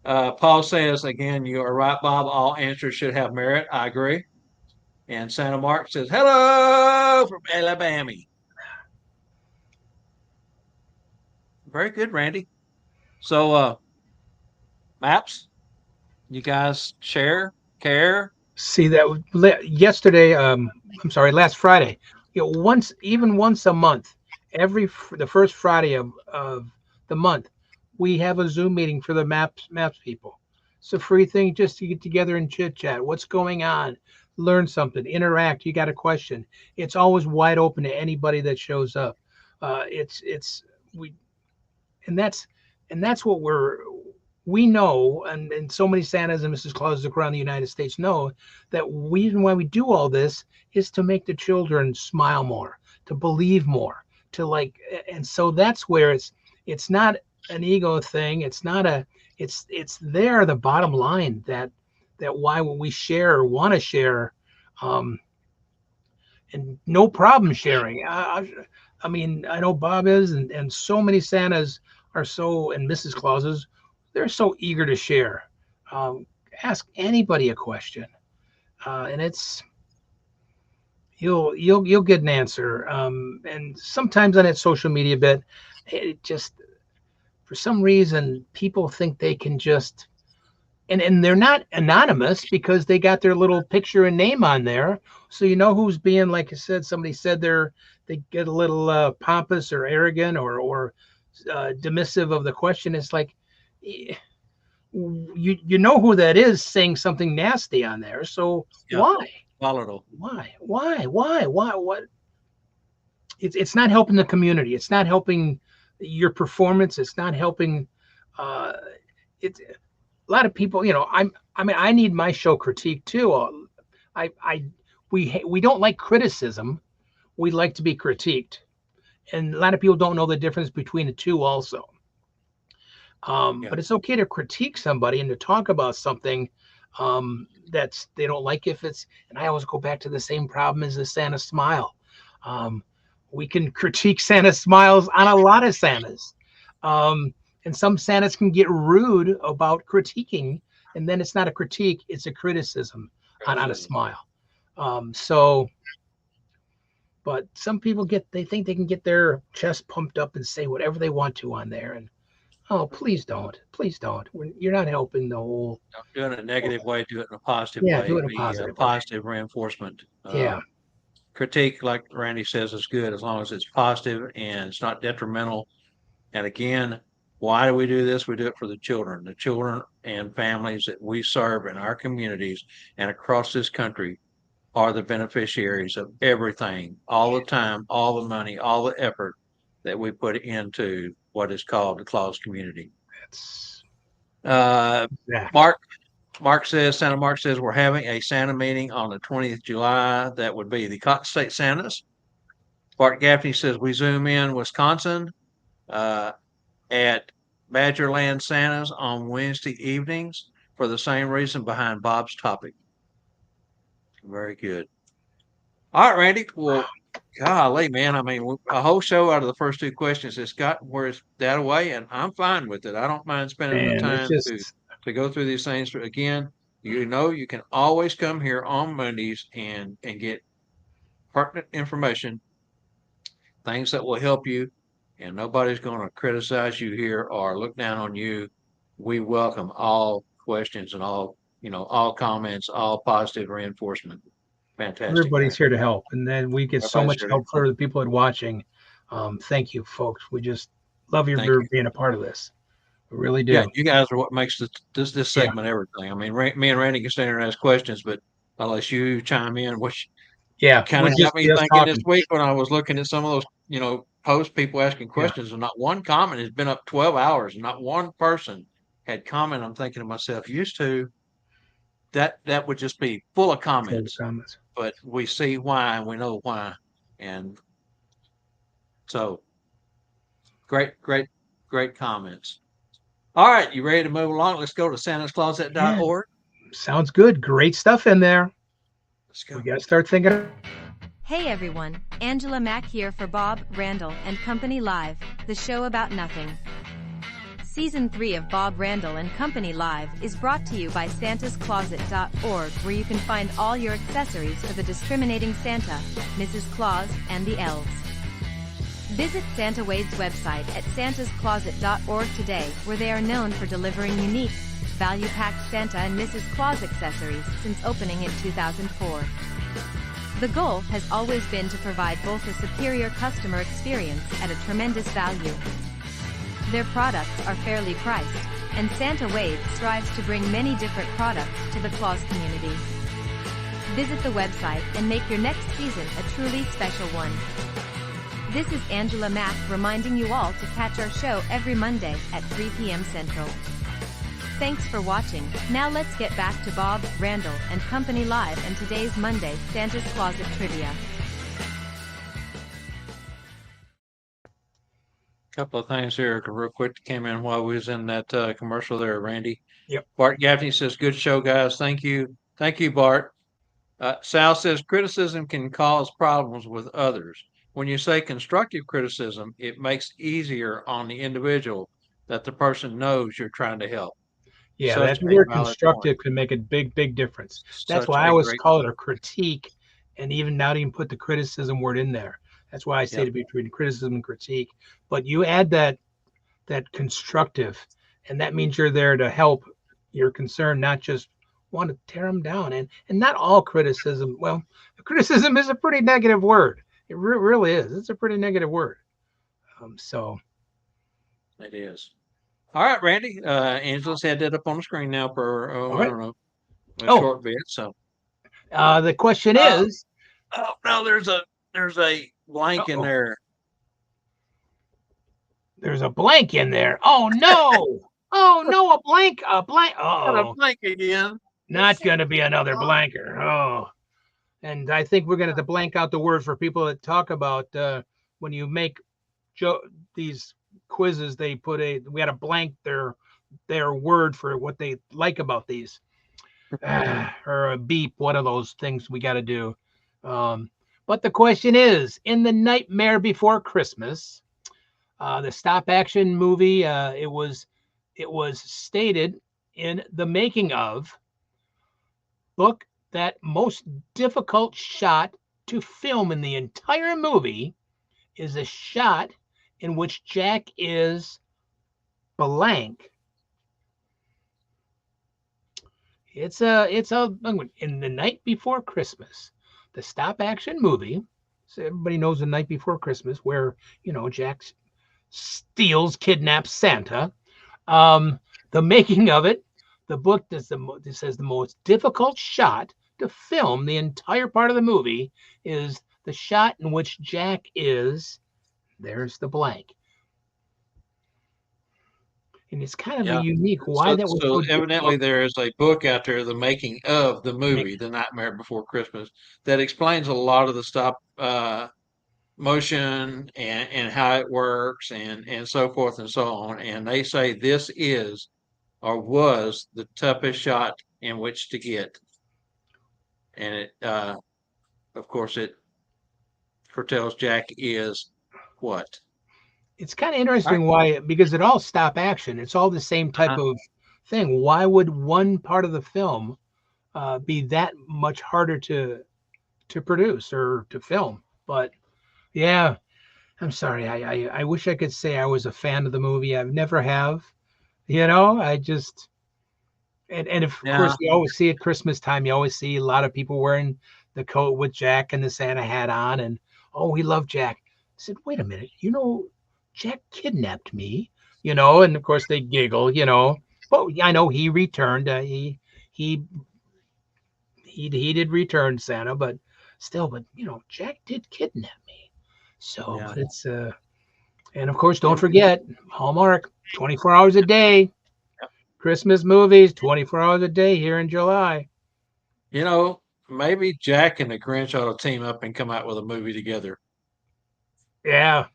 Paul says again, you are right, Bob. All answers should have merit. I agree. And Santa Mark says, hello from Alabama. Very good, Randy. So, maps, you guys share, care? See that yesterday. I'm sorry, last Friday. Once, even once a month, the first Friday of the month, we have a Zoom meeting for the maps people. It's a free thing just to get together and chit chat. What's going on? Learn something, interact. You got a question? It's always wide open to anybody that shows up. It's we and that's what we know, and so many Santas and Mrs. Clauses around the United States know that reason why we do all this is to make the children smile more, to believe more, to like, and so that's where it's not an ego thing. It's not a it's there the bottom line that why we share or want to share, um, and no problem sharing. I mean, I know Bob is, and so many Santas are so, and Mrs. Clauses, they're so eager to share. Um, Ask anybody a question, and it's you'll get an answer. And sometimes on that social media bit, it just for some reason people think they can just and they're not anonymous because they got their little picture and name on there, so you know who's being, like I said, somebody said they get a little pompous or arrogant or dismissive of the question. It's like you know who that is saying something nasty on there, so Yeah, why volatile. why what it's not helping the community, it's not helping your performance, it's not helping uh it's a lot of people, I mean, I need my show critique too. I we don't like criticism. We like to be critiqued, and a lot of people don't know the difference between the two. Also, Yeah, but it's okay to critique somebody and to talk about something that's they don't like. If it's, and I always go back to the same problem as the Santa smile. Um, we can critique Santa smiles on a lot of Santas. And some Santas can get rude about critiquing, and then it's not a critique, it's a criticism on a criticism. smile. So, but some people they think they can get their chest pumped up and say whatever they want to on there. And oh, please don't. You're not helping the whole. Don't do it in a negative way, do it in a positive Yeah, way. do it a Be a positive way. positive reinforcement. Yeah, Critique, like Randy says, is good as long as it's positive and it's not detrimental. And again, why do we do this? We do it for the children and families that we serve in our communities and across this country are the beneficiaries of everything, all the time, all the money, all the effort that we put into what is called the Claus community. that's Uh, exactly. Mark Santa Mark says we're having a Santa meeting on the 20th July. That would be the Cotton State Santas. Bart Gaffney says we zoom in Wisconsin uh, at Badgerland Santas on Wednesday evenings for the same reason behind Bob's topic. Very good. All right, Randy. Well, golly, man. I mean, a whole show out of the first two questions has got where it's that away, and I'm fine with it. I don't mind spending the Man, it's time just to go through these things. Again, you know, you can always come here on Mondays and get pertinent information, things that will help you, and nobody's going to criticize you here or look down on you. we welcome all questions and all comments, all positive reinforcement. Fantastic, Everybody's guys. here to help, and then we get so Everybody's much here to help for the people that are watching. Thank you, folks. We just love you thank for you. being a part of this. We really Yeah, do. you guys are what makes this Yeah, segment everything. I mean, me and Randy can stand here and ask questions, but unless you chime in, which yeah. kind of Would got just me be us thinking this talking. week when I was looking at some of those, posts, people asking Yeah, questions, and not one comment has been up 12 hours, and not one person had comment. I'm thinking to myself, used to that would just be full of for the comments, comments. but we see why and we know why, and so great, great, great comments. All right, you ready to move along? Let's go to Yeah, santascloset.org. sounds good. Great stuff in there. Let's We go. got to start thinking. Hey everyone, Angela Mack here for Bob, Randall, and Company Live, the show about nothing. Season 3 of Bob Randall and Company Live is brought to you by santascloset.org, where you can find all your accessories for the discriminating Santa, Mrs. Claus, and the elves. Visit Santa Wade's website at santascloset.org today, where they are known for delivering unique, value-packed Santa and Mrs. Claus accessories since opening in 2004. The goal has always been to provide both a superior customer experience at a tremendous value. Their products are fairly priced, and Santa Wade strives to bring many different products to the Claus community. Visit the website and make your next season a truly special one. This is Angela Mack reminding you all to catch our show every Monday at 3 p.m. Central. Thanks for watching. Now let's get back to Bob, Randall, and Company Live and today's Monday Santa's Closet Trivia. Couple of things here, real quick, that came in while we was in that commercial there, Randy. Yep. Bart Gaffney says, "Good show, guys. Thank you, Bart." Sal says, "Criticism can cause problems with others. When you say constructive criticism, it makes easier on the individual that the person knows you're trying to help." Yeah, Such that a word valid point. constructive can make a big, big difference. That's Such why I a always great call it point. a critique, and even now to even put the criticism word in there. That's why I say Yep. to be between criticism and critique. But you add that constructive, and that means you're there to help. You're concerned, not just want to tear them down. And not all criticism. Well, criticism is a pretty negative word. It really is. It's a pretty negative word. So It is. All right, Randy. Angela's had that up on the screen now for, all I right. don't know, a Oh, short bit. So, the question uh, is. oh no, there's a blank in Oh, there. there's a blank in there. Oh no! Oh no, a blank, a blank. Got a Oh, blank again. not gonna be another blanker. Oh, and I think we're gonna have to blank out the word for people that talk about when you make these quizzes. They put we got to blank their word for what they like about these, or a beep. One of those things we got to do. Um, but the question is, in the Nightmare Before Christmas, the stop action movie. It was stated in the making of book that most difficult shot to film in the entire movie is a shot in which Jack is blank. It's a in the Night Before Christmas, the stop action movie. So everybody knows the Night Before Christmas, where Jack steals, kidnaps Santa. The making of it, the book it says the most difficult shot to film the entire part of the movie is the shot in which Jack is, there's the blank. And it's kind of a Yeah. unique why So, that was so so evidently difficult there is a book out there, the making of the to make. movie, The Nightmare Before Christmas, that explains a lot of the stop motion and how it works and so forth and so on. And they say this is or was the toughest shot in which to get. And of course, it foretells Jack is what? It's kind of All right. interesting why, because it all stop action. It's all the same type Uh-huh. of thing. Why would one part of the film be that much harder to produce or to film? But yeah, I'm sorry. I wish I could say I was a fan of the movie. I've never have. I just and of course Yeah, you always see at Christmas time, you always see a lot of people wearing the coat with Jack and the Santa hat on, and oh, we love Jack. I said, wait a minute, Jack kidnapped me, and of course they giggle. Well, I know he returned. He he did return Santa, but still, Jack did kidnap me. So, yeah, but it's and of course, don't and forget Hallmark, 24 hours a day. yeah. Christmas movies, 24 hours a day here in July. You know, maybe Jack and the Grinch ought to team up and come out with a movie together. Yeah,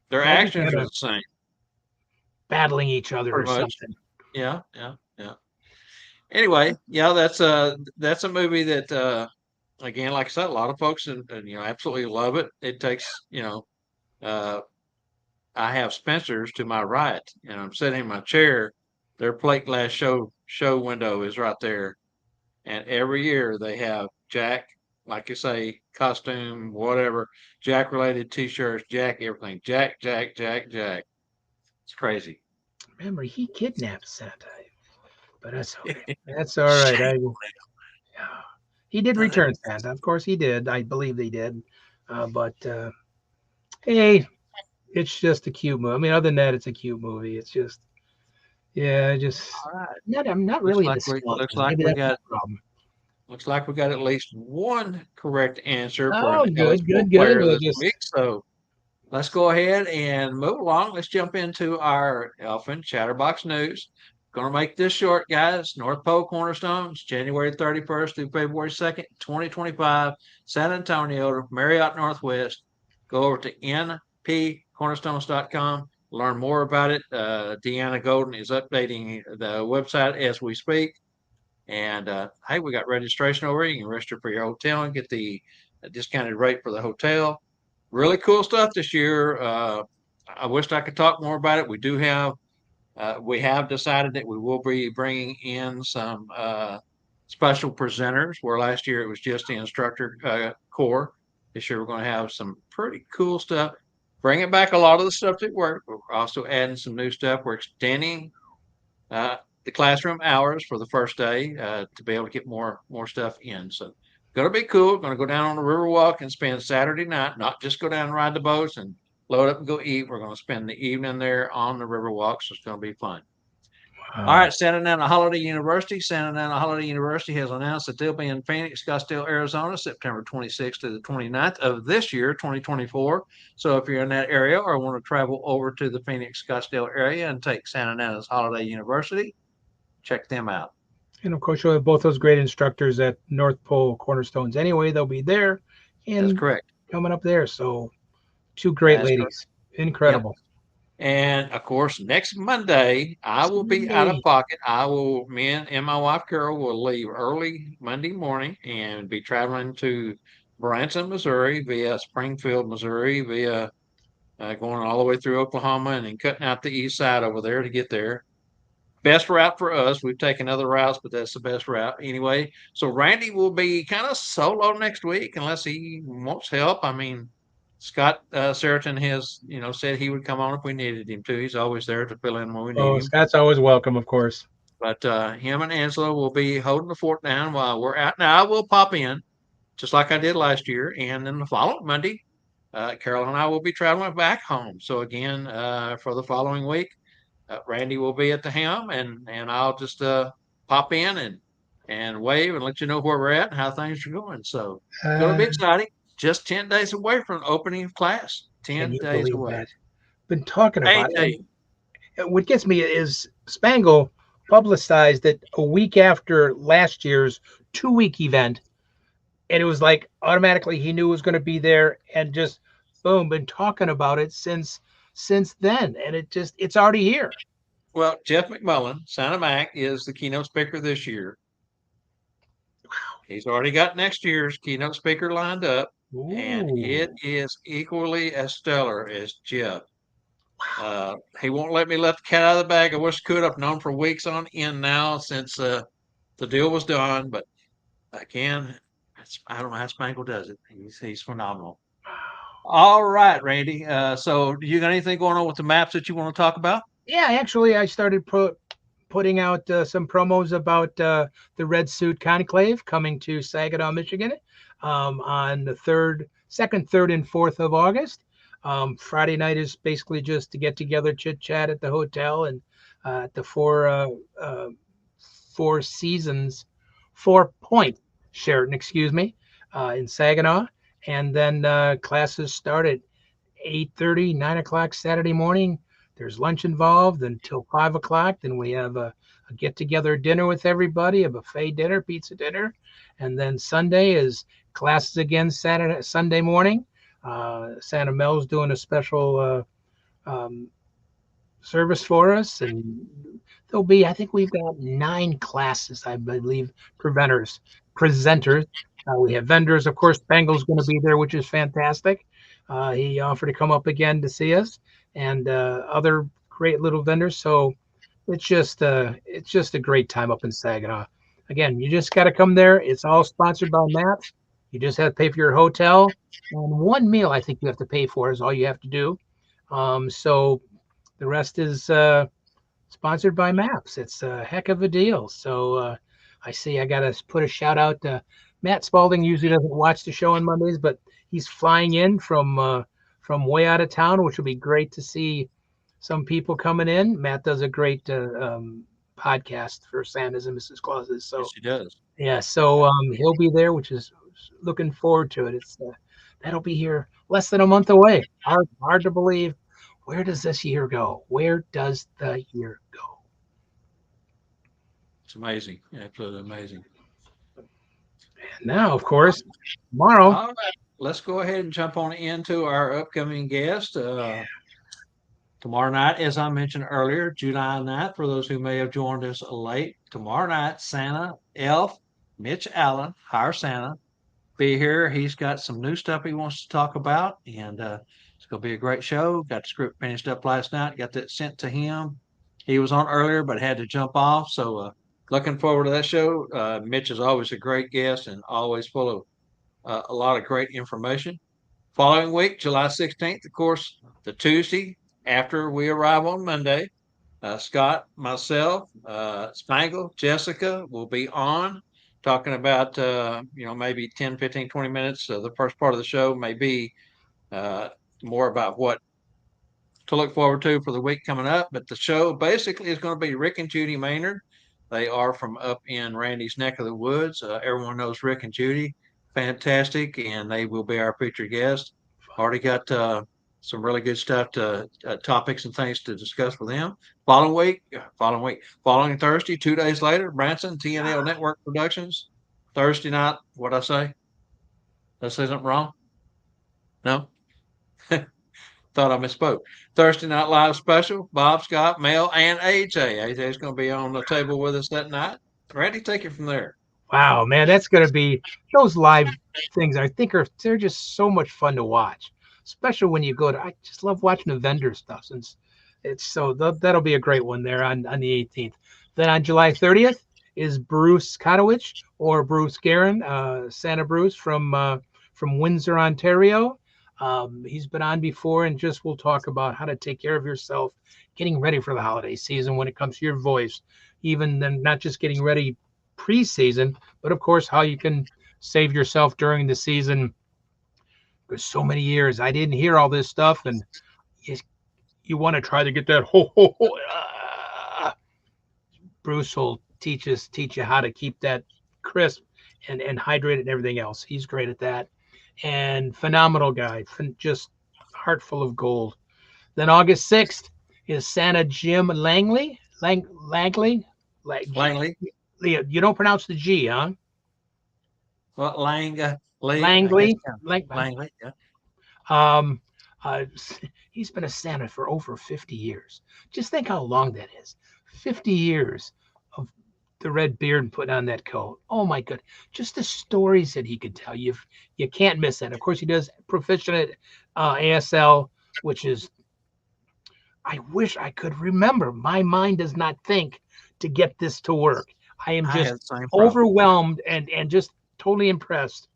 Their imagine actions kind are of the same, battling each other or pretty much. something. Yeah, yeah, yeah. Anyway, yeah, that's a movie that again, like I said, a lot of folks and absolutely love it. It takes uh, I have Spencer's to my right, and I'm sitting in my chair. Their plate glass show window is right there, and every year they have Jack, like you say, costume, whatever, Jack related T-shirts, Jack everything, Jack, Jack, Jack, Jack. It's crazy. Remember, he kidnapped Santa, but that's okay. That's all right. Shame. Yeah, he did return Santa. Of course, he did. I believe they did. But hey, it's just a cute movie. I mean, other than that, it's a cute movie. It's just, yeah, All right. I'm not Looks really like into we looks skeletons. like Maybe we that's my got problem. looks like we got at least one correct answer for Oh, an good, eligible good, good. player We'll this just week. So let's go ahead and move along. Let's jump into our Elfin Chatterbox News. Going to make this short, guys. North Pole Cornerstones, January 31st through February 2nd, 2025, San Antonio, Marriott Northwest. Go over to npcornerstones.com. Learn more about it. Deanna Golden is updating the website as we speak. And hey, we got registration over. You can register for your hotel and get the discounted rate for the hotel. Really cool stuff this year. I wished I could talk more about it. We have decided that we will be bringing in some special presenters. Where last year it was just the instructor core. This year we're going to have some pretty cool stuff. Bringing back a lot of the stuff that worked. We're also adding some new stuff. We're extending uh, the classroom hours for the first day to be able to get more stuff in. So going to be cool. Going to go down on the Riverwalk and spend Saturday night, not just go down and ride the boats and load up and go eat. We're going to spend the evening there on the Riverwalk, so it's going to be fun. All wow. right, Santa Ana Holiday University. Santa Ana Holiday University has announced that they'll be in Phoenix, Scottsdale, Arizona, September 26th to the 29th of this year, 2024. So if you're in that area or want to travel over to the Phoenix, Scottsdale area and take Santa Ana's Holiday University, check them out. And of course, you'll have both those great instructors at North Pole Cornerstones anyway. They'll be there That's and correct. coming up there. So, two great That's correct. ladies. Yep. Incredible. And of course, next Monday, I Next will be out of Monday. pocket. Me and my wife Carol will leave early Monday morning and be traveling to Branson, Missouri via Springfield, Missouri, via going all the way through Oklahoma and then cutting out the east side over there to get there. Best route for us. We've taken other routes, but that's the best route anyway. So Randy will be kind of solo next week unless he wants help. I mean, Scott Seriton has, said he would come on if we needed him to. He's always there to fill in when we need Oh, him. Scott's always welcome, of course. But him and Angela will be holding the fort down while we're out. Now I will pop in just like I did last year, and then the following Monday, Carol and I will be traveling back home. So again, for the following week, Randy will be at the helm, and I'll just pop in and wave and let you know where we're at and how things are going. So going to Uh, be exciting. Just 10 days away from the opening of class. can 10 you days believe away. that? Been talking about it. AJ. And what gets me is Spangle publicized that a week after last year's 2 week event, and it was like automatically he knew it was going to be there, and just boom, been talking about it since then, and it's already here. Well, Jeff McMullen, Santa Mac, is the keynote speaker this year. He's already got next year's keynote speaker lined up, and it Ooh, is equally as stellar as Jeff. He won't let me let the cat out of the bag. I wish I could. I've known for weeks on end now since the deal was done. But again, I don't know how Spangle does it. He's phenomenal. All right, Randy. So, do you got anything going on with the maps that you want to talk about? Yeah, actually, I started putting out some promos about the Red Suit Conclave coming to Saginaw, Michigan, on the second, third, and 4th of August. Friday night is basically just to get together, chit chat at the hotel, and at the uh, Four Seasons, 4 Point Sheraton, excuse me, in Saginaw, and then classes start at 8:30, 9 o'clock Saturday morning. There's lunch involved until 5 o'clock. Then we have a get together dinner with everybody, a buffet dinner, pizza dinner, and then Sunday is classes again. Sunday morning. Santa Mel's doing a special service for us, and there'll be, I think we've got 9 classes, I believe, presenters. We have vendors, of course. Bengal's going to be there, which is fantastic. He offered to come up again to see us, and other great little vendors. So it's just a great time up in Saginaw. Again, you just got to come there. It's all sponsored by Maps. You just have to pay for your hotel, and one meal I think you have to pay for is all you have to do. So the rest is sponsored by Maps. It's a heck of a deal. So I see I got to put a shout out to Matt Spalding. Usually doesn't watch the show on Mondays, but he's flying in from way out of town, which will be great to see some people coming in. Matt does a great podcast for Santas and Mrs. Clauses. Yes, So she does. yeah, so he'll be there, which is looking forward to it. It's that'll be here less than a month away. Hard to believe. Where does this year go? Where does the year go? It's amazing. Absolutely amazing. And now, of course, tomorrow. All right. Let's go ahead and jump on into our upcoming guest. Tomorrow night, as I mentioned earlier, July 9th, for those who may have joined us late, tomorrow night, Santa Elf, Mitch Allen, Hire Santa, be here. He's got some new stuff he wants to talk about, and it's going to be a great show. Got the script finished up last night, got that sent to him. He was on earlier, but had to jump off. So, looking forward to that show. Mitch is always a great guest and always full of a lot of great information. Following week, July 16th, of course, the Tuesday after we arrive on Monday, Scott, myself, Spangle, Jessica will be on talking about, maybe 10, 15, 20 minutes. The first part of the show may be uh, more about what to look forward to for the week coming up. But the show basically is going to be Rick and Judy Maynard. They are from up in Randy's neck of the woods. Everyone knows Rick and Judy. Fantastic. And they will be our featured guest. Already got some really good stuff topics and things to discuss with them. Following Thursday, 2 days later, Branson, TNL Network Productions. Thursday night, what'd I say? Did I say something wrong? No? Thought I misspoke. Thursday Night Live special. Bob, Scott, Mel, and AJ. AJ's going to be on the table with us that night. Randy, take it from there. Wow, man, that's gonna be those live things. I think they're just so much fun to watch, especially when you go to. I just love watching the vendor stuff since it's so that'll be a great one there on the 18th. Then on July 30th is Bruce Kotowich or Bruce Guerin, Santa Bruce from Windsor, Ontario. He's been on before, and just we'll talk about how to take care of yourself, getting ready for the holiday season when it comes to your voice, even then not just getting ready preseason, but of course how you can save yourself during the season. Because so many years I didn't hear all this stuff, and you want to try to get that ho ho ho. Bruce will teach you how to keep that crisp and hydrated and everything else. He's great at that, and phenomenal guy, just heart full of gold. Then August 6th is Santa Jim Langley. Langley. You don't pronounce the G, huh? Well, Lee, I guess. Langley. Yeah. Langley, yeah. Um, uh, he's been a Santa for over 50 years. Just think how long that is. 50 years of the red beard and putting on that coat. Oh my God. Just the stories that he could tell you. You can't miss that. Of course, he does proficient at ASL, which is, I wish I could remember. My mind does not think to get this to work. I am just overwhelmed and just totally impressed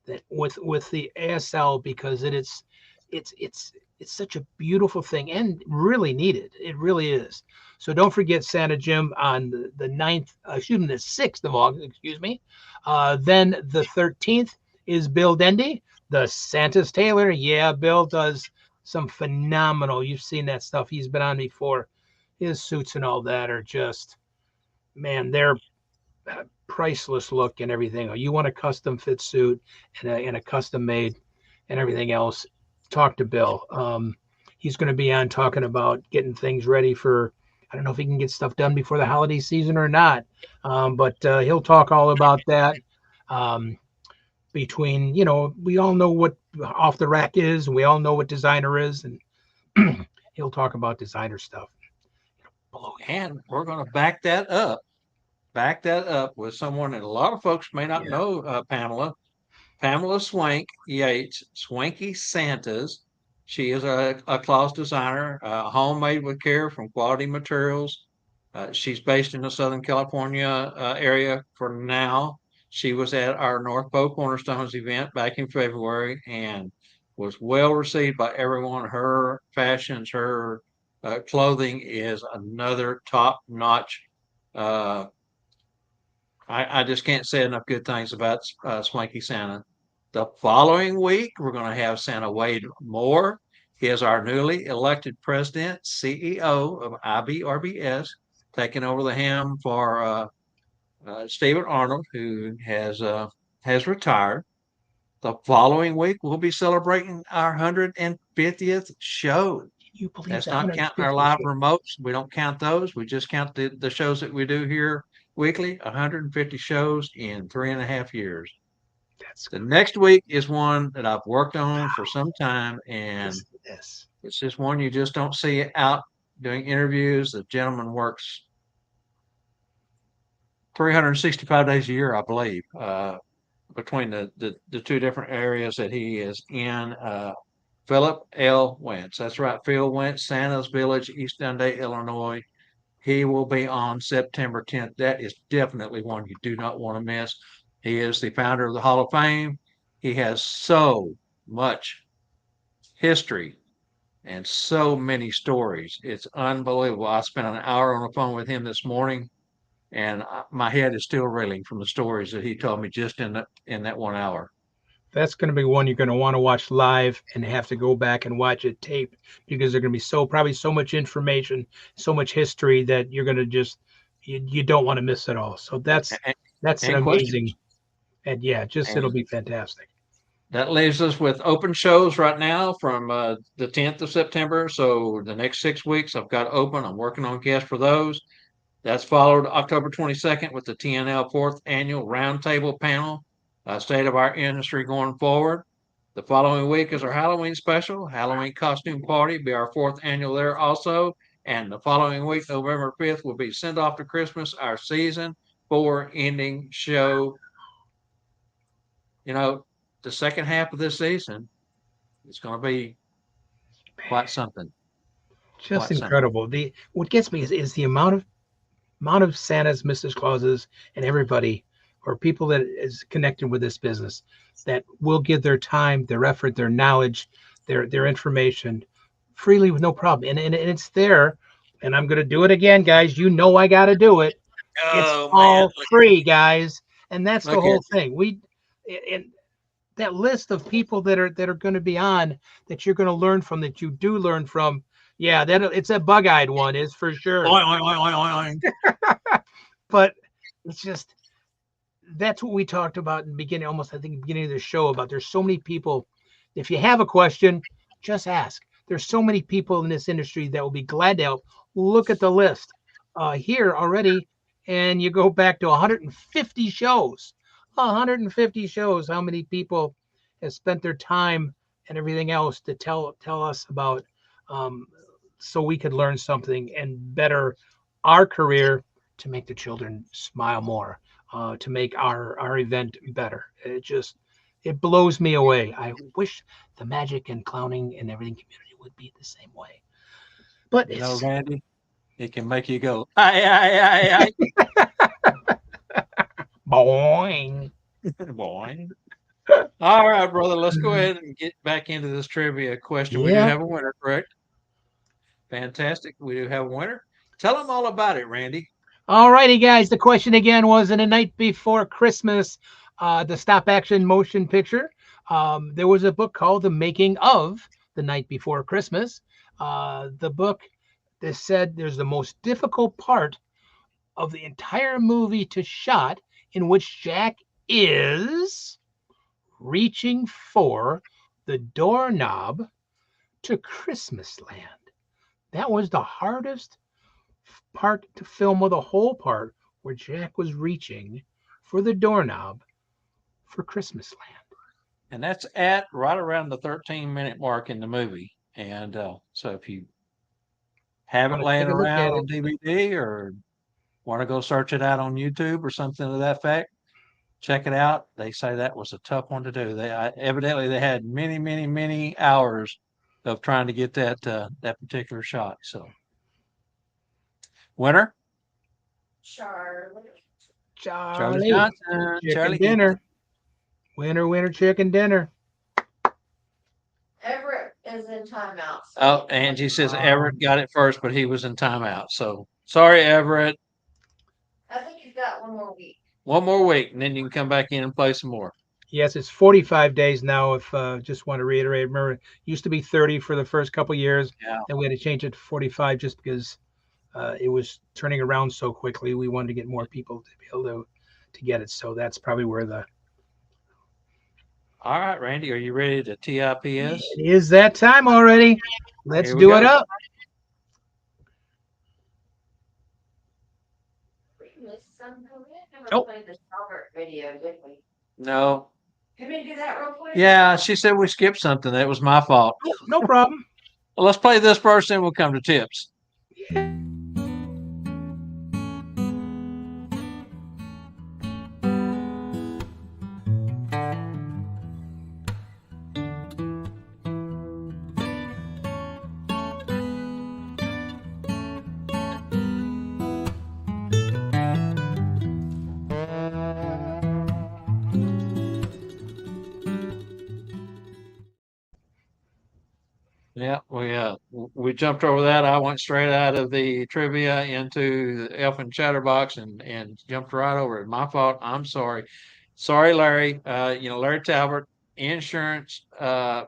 that with the ASL, because it's It's such a beautiful thing and really needed. It really is. So don't forget Santa Jim on the 9th, excuse me, the 6th of August, excuse me. Then the 13th is Bill Dendy, the Santa's Tailor. Yeah, Bill does some phenomenal. You've seen that stuff. He's been on before. His suits and all that are just, man, they're priceless look and everything. You want a custom fit suit and a custom made and everything else, talk to Bill. He's going to be on talking about getting things ready for. I don't know if he can get stuff done before the holiday season or not, but he'll talk all about that. Um, Between, we all know what off the rack is, and we all know what designer is, and he'll talk about designer stuff. Blow you. And we're going to back that up with someone that a lot of folks may not Yeah. know, Pamela Swank Yates, Swanky Santas. She is a cloth designer, homemade with care from quality materials. She's based in the Southern California area for now. She was at our North Pole Cornerstones event back in February and was well received by everyone. Her fashions, her clothing is another top notch. Uh, I just can't say enough good things about Swanky Santa. The following week, we're going to have Santa Wade Moore. He is our newly elected president, CEO of IBRBS, taking over the helm for Stephen Arnold, who has retired. The following week, we'll be celebrating our 150th show. Can you believe That's that not counting our 150 live show? remotes. We don't count those. We just count the shows that we do here weekly. 150 shows in 3.5 years. That's The next week is one that I've worked on for some time, and listen to this. it's just one you just don't see out doing interviews. The gentleman works 365 days a year, I believe, between the two different areas that he is in. Philip L. Wentz. That's right, Phil Wentz, Santa's Village, East Dundee, Illinois. He will be on September 10th. That is definitely one you do not want to miss. He is the founder of the Hall of Fame. He has so much history and so many stories. It's unbelievable. I spent an hour on the phone with him this morning, and my head is still reeling from the stories that he told me just in that 1 hour. That's going to be one you're going to want to watch live and have to go back and watch it tape because there's going to be probably so much information, so much history that you're going to just you don't want to miss it all. So And, that's an and amazing, questions. and yeah, just it'll And be fantastic. that leaves us with open shows right now from the 10th of September. So the next 6 weeks I've got open. I'm working on guests for those. That's followed October 22nd with the TNL fourth annual roundtable panel, state of our industry going forward. The following week is our Halloween special, Halloween costume party, be our fourth annual there also. And the following week, November 5th, will be Send Off to Christmas, our season 4 ending show. You know, the second half of this season is going to be quite something. Just Quite something. incredible. The what gets me is the amount of Santas, Mrs. Clauses, and everybody or people that is connected with this business that will give their time, their effort, their knowledge, their information freely with no problem. And it's there. And I'm gonna do it again, guys. You know I gotta do it. It's Oh man, all free, guys. And that's the look at whole thing. And that list of people that are going to be on that you're going to learn from, that you do learn from. Yeah, that it's a bug-eyed one is for sure. oing, oing, oing, oing, oing. But it's just that's what we talked about in the beginning, almost I think the beginning of the show, about there's so many people. If you have a question, just ask. There's so many people in this industry that will be glad to help. Look at the list here already, and you go back to 150 shows. 150 shows. How many people have spent their time and everything else to tell us about, um, so we could learn something and better our career to make the children smile more, to make our event better. It blows me away. I wish the magic and clowning and everything community would be the same way. But You know, it's Randy, it can make you go, aye, boing. boy. All right, brother. Let's go ahead and get back into this trivia question. We do Yeah. have a winner, correct? Fantastic. We do have a winner. Tell them all about it, Randy. All righty, guys. The question again was in A Night Before Christmas, the stop action motion picture. There was a book called The Making of The Night Before Christmas. The book, they said there's the most difficult part of the entire movie to shot in which Jack is reaching for the doorknob to Christmas land. That was the hardest part to film, with a whole part where Jack was reaching for the doorknob for Christmas land. And that's at right around the 13-minute mark in the movie. And so if you have it Want to laying take a look around at on it? DVD or want to go search it out on YouTube or something to that effect, check it out. They say that was a tough one to do. Evidently they had many, many, many hours of trying to get that particular shot. So, winner, Charlie Charlie, Johnson, chicken Charlie. dinner. Winner, winner, chicken dinner. Everett is in timeout. So Oh, Angie says Everett got it first, but he was in timeout. So sorry, Everett. I think you've got one more week. One more week, and then you can come back in and play some more. Yes, it's 45 days now. If just want to reiterate, remember, it used to be 30 for the first couple years. Yeah. Then we had to change it to 45 just because it was turning around so quickly. We wanted to get more people to be able to get it. So that's probably where the. All right, Randy, are you ready to TIPS? It is that time already. Let's Here we do it go. up. Never Oh. played the Albert video, did we? No. Can we do that real quick? Yeah, she said we skipped something. That was my fault. No problem. Well, let's play this first, then we'll come to tips. Yeah, we jumped over that. I went straight out of the trivia into the Elfin Chatterbox and jumped right over it. My fault. I'm sorry. Sorry, Larry. Larry Talbot, insurance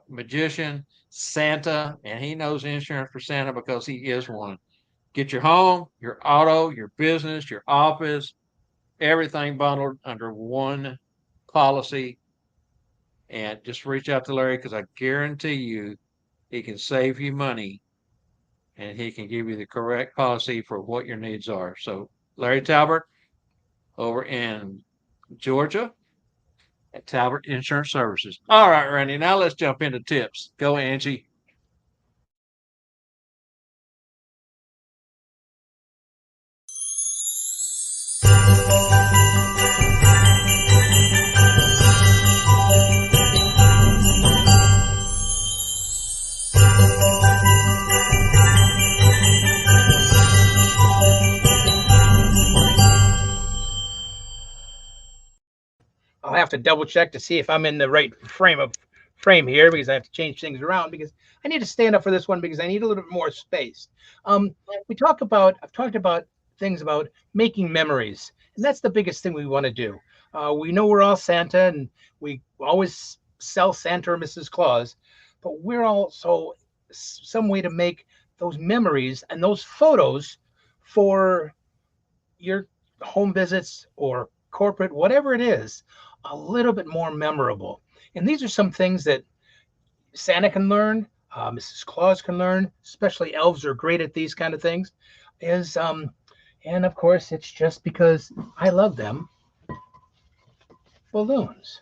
magician, Santa, and he knows insurance for Santa because he is one. Get your home, your auto, your business, your office, everything bundled under one policy. And just reach out to Larry because I guarantee you he can save you money and he can give you the correct policy for what your needs are. So, Larry Talbot over in Georgia at Talbot Insurance Services. All right, Randy, now let's jump into tips. Go, Angie. I'll have to double check to see if I'm in the right frame here, because I have to change things around, because I need to stand up for this one because I need a little bit more space. I've talked about things about making memories, and that's the biggest thing we want to do. We know we're all Santa, and we always sell Santa or Mrs. Claus, but we're also some way to make those memories and those photos for your home visits or corporate, whatever it is, a little bit more memorable. And these are some things that Santa can learn, Mrs. Claus can learn, especially elves are great at these kind of things. And of course, it's just because I love them, balloons.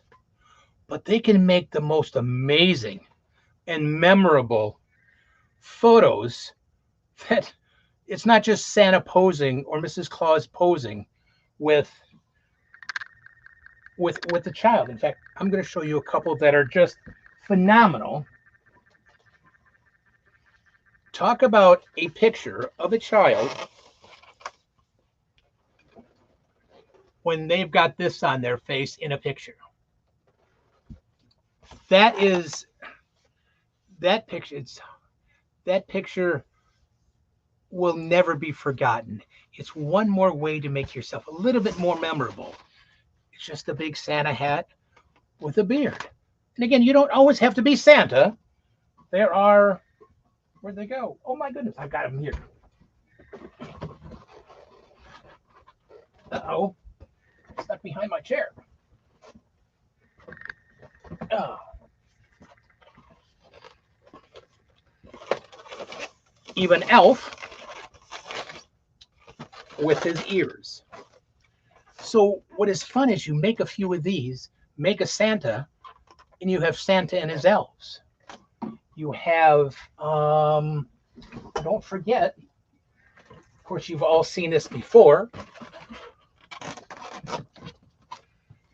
But they can make the most amazing and memorable photos that it's not just Santa posing or Mrs. Claus posing with the child. In fact, I'm going to show you a couple that are just phenomenal. Talk about a picture of a child when they've got this on their face in a picture. that is that picture. That picture will never be forgotten. It's one more way to make yourself a little bit more memorable. It's just a big Santa hat with a beard. And again, you don't always have to be Santa. There are, where'd they go? Oh my goodness, I've got them here. Uh-oh, stuck behind my chair. Oh. Even Elf with his ears. So what is fun is you make a few of these, make a Santa, and you have Santa and his elves. You have, don't forget, of course, you've all seen this before.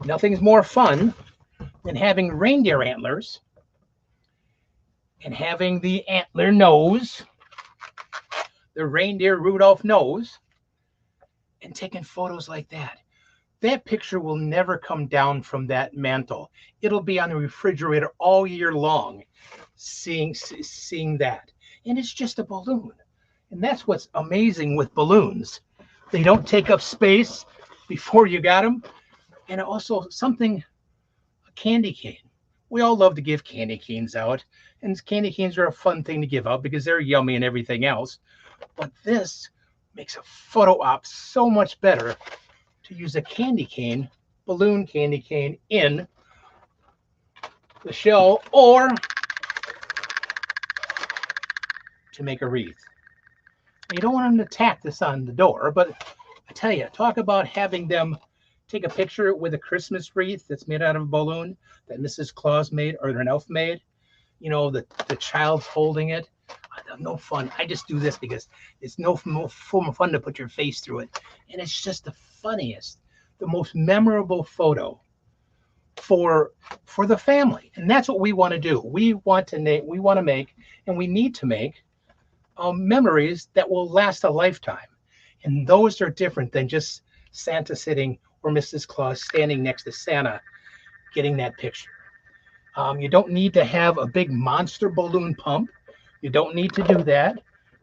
Nothing's more fun than having reindeer antlers and having the antler nose, the reindeer Rudolph nose, and taking photos like that. That picture will never come down from that mantle. It'll be on the refrigerator all year long, seeing that. And it's just a balloon. And that's what's amazing with balloons. They don't take up space before you got them. And also something, a candy cane. We all love to give candy canes out. And candy canes are a fun thing to give out because they're yummy and everything else. But this makes a photo op so much better to use a candy cane, balloon candy cane in the shell or to make a wreath. You don't want them to tack this on the door, but I tell you, talk about having them take a picture with a Christmas wreath that's made out of a balloon that Mrs. Claus made or an elf made. You know, the child's holding it. No fun. I just do this because it's no fun to put your face through it. And it's just the funniest, the most memorable photo for the family. And that's what we want to do. We want to make, and we need to make memories that will last a lifetime. And those are different than just Santa sitting or Mrs. Claus standing next to Santa getting that picture. You don't need to have a big monster balloon pump. You don't need to do that.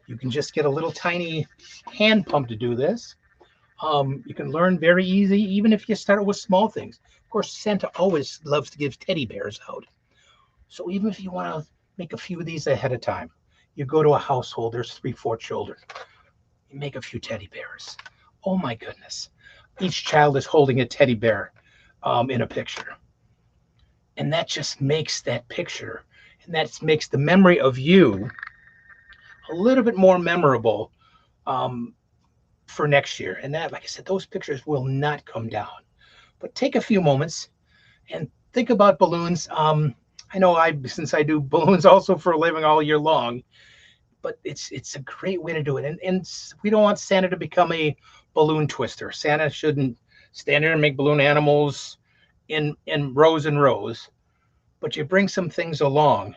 You can just get a little tiny hand pump to do this. You can learn very easy, even if you start with small things. Of course, Santa always loves to give teddy bears out. So even if you want to make a few of these ahead of time, you go to a household, there's 3-4 children. You make a few teddy bears. Oh my goodness. Each child is holding a teddy bear in a picture. And that just makes that picture, and that makes the memory of you a little bit more memorable for next year. And that, like I said, those pictures will not come down. But take a few moments and think about balloons. I know since I do balloons also for a living all year long, but it's a great way to do it. And we don't want Santa to become a balloon twister. Santa shouldn't stand there and make balloon animals in rows and rows. But you bring some things along,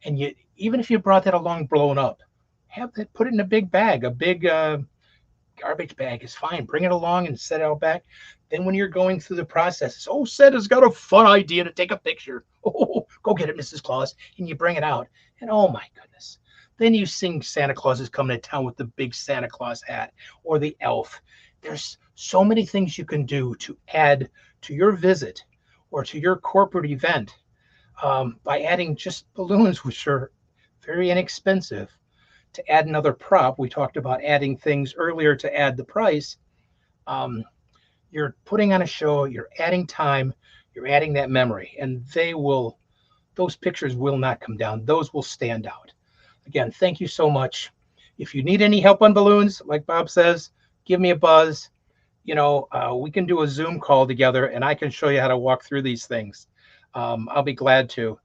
and you, even if you brought that along blown up, have that, put it in a big bag, a big garbage bag is fine. Bring it along and set it out back. Then when you're going through the process, oh, Santa's got a fun idea to take a picture. Oh, go get it, Mrs. Claus. And you bring it out. And oh my goodness. Then you sing Santa Claus is coming to town with the big Santa Claus hat or the elf. There's so many things you can do to add to your visit or to your corporate event by adding just balloons, which are very inexpensive. To add another prop, we talked about adding things earlier to add the price. You're putting on a show, you're adding time, you're adding that memory, and those pictures will not come down. Those will stand out. Again, thank you so much. If you need any help on balloons, like Bob says, give me a buzz. We can do a Zoom call together and I can show you how to walk through these things. I'll be glad to.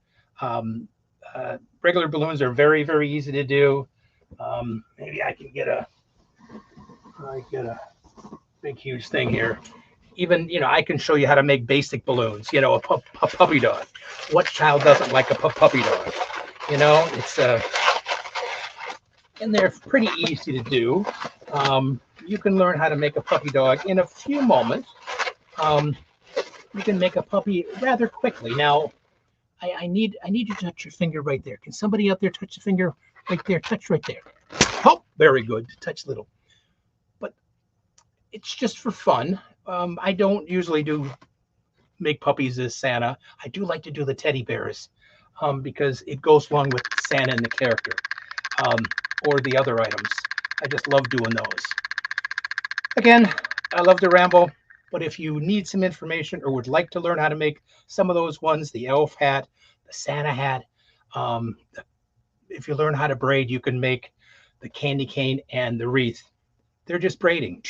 Regular balloons are very, very easy to do. Maybe I can get a big, huge thing here. Even, I can show you how to make basic balloons, a puppy dog. What child doesn't like a puppy dog? It's and they're pretty easy to do. You can learn how to make a puppy dog in a few moments. You can make a puppy rather quickly. Now, I need you to touch your finger right there. Can somebody out there touch the finger right there? Touch right there. Oh, very good. Touch little. But it's just for fun. I don't usually do make puppies as Santa. I do like to do the teddy bears because it goes along with Santa and the character um, or the other items. I just love doing those. Again, I love to ramble, but if you need some information or would like to learn how to make some of those ones, the elf hat, the Santa hat, um, if you learn how to braid, you can make the candy cane and the wreath. They're just braiding.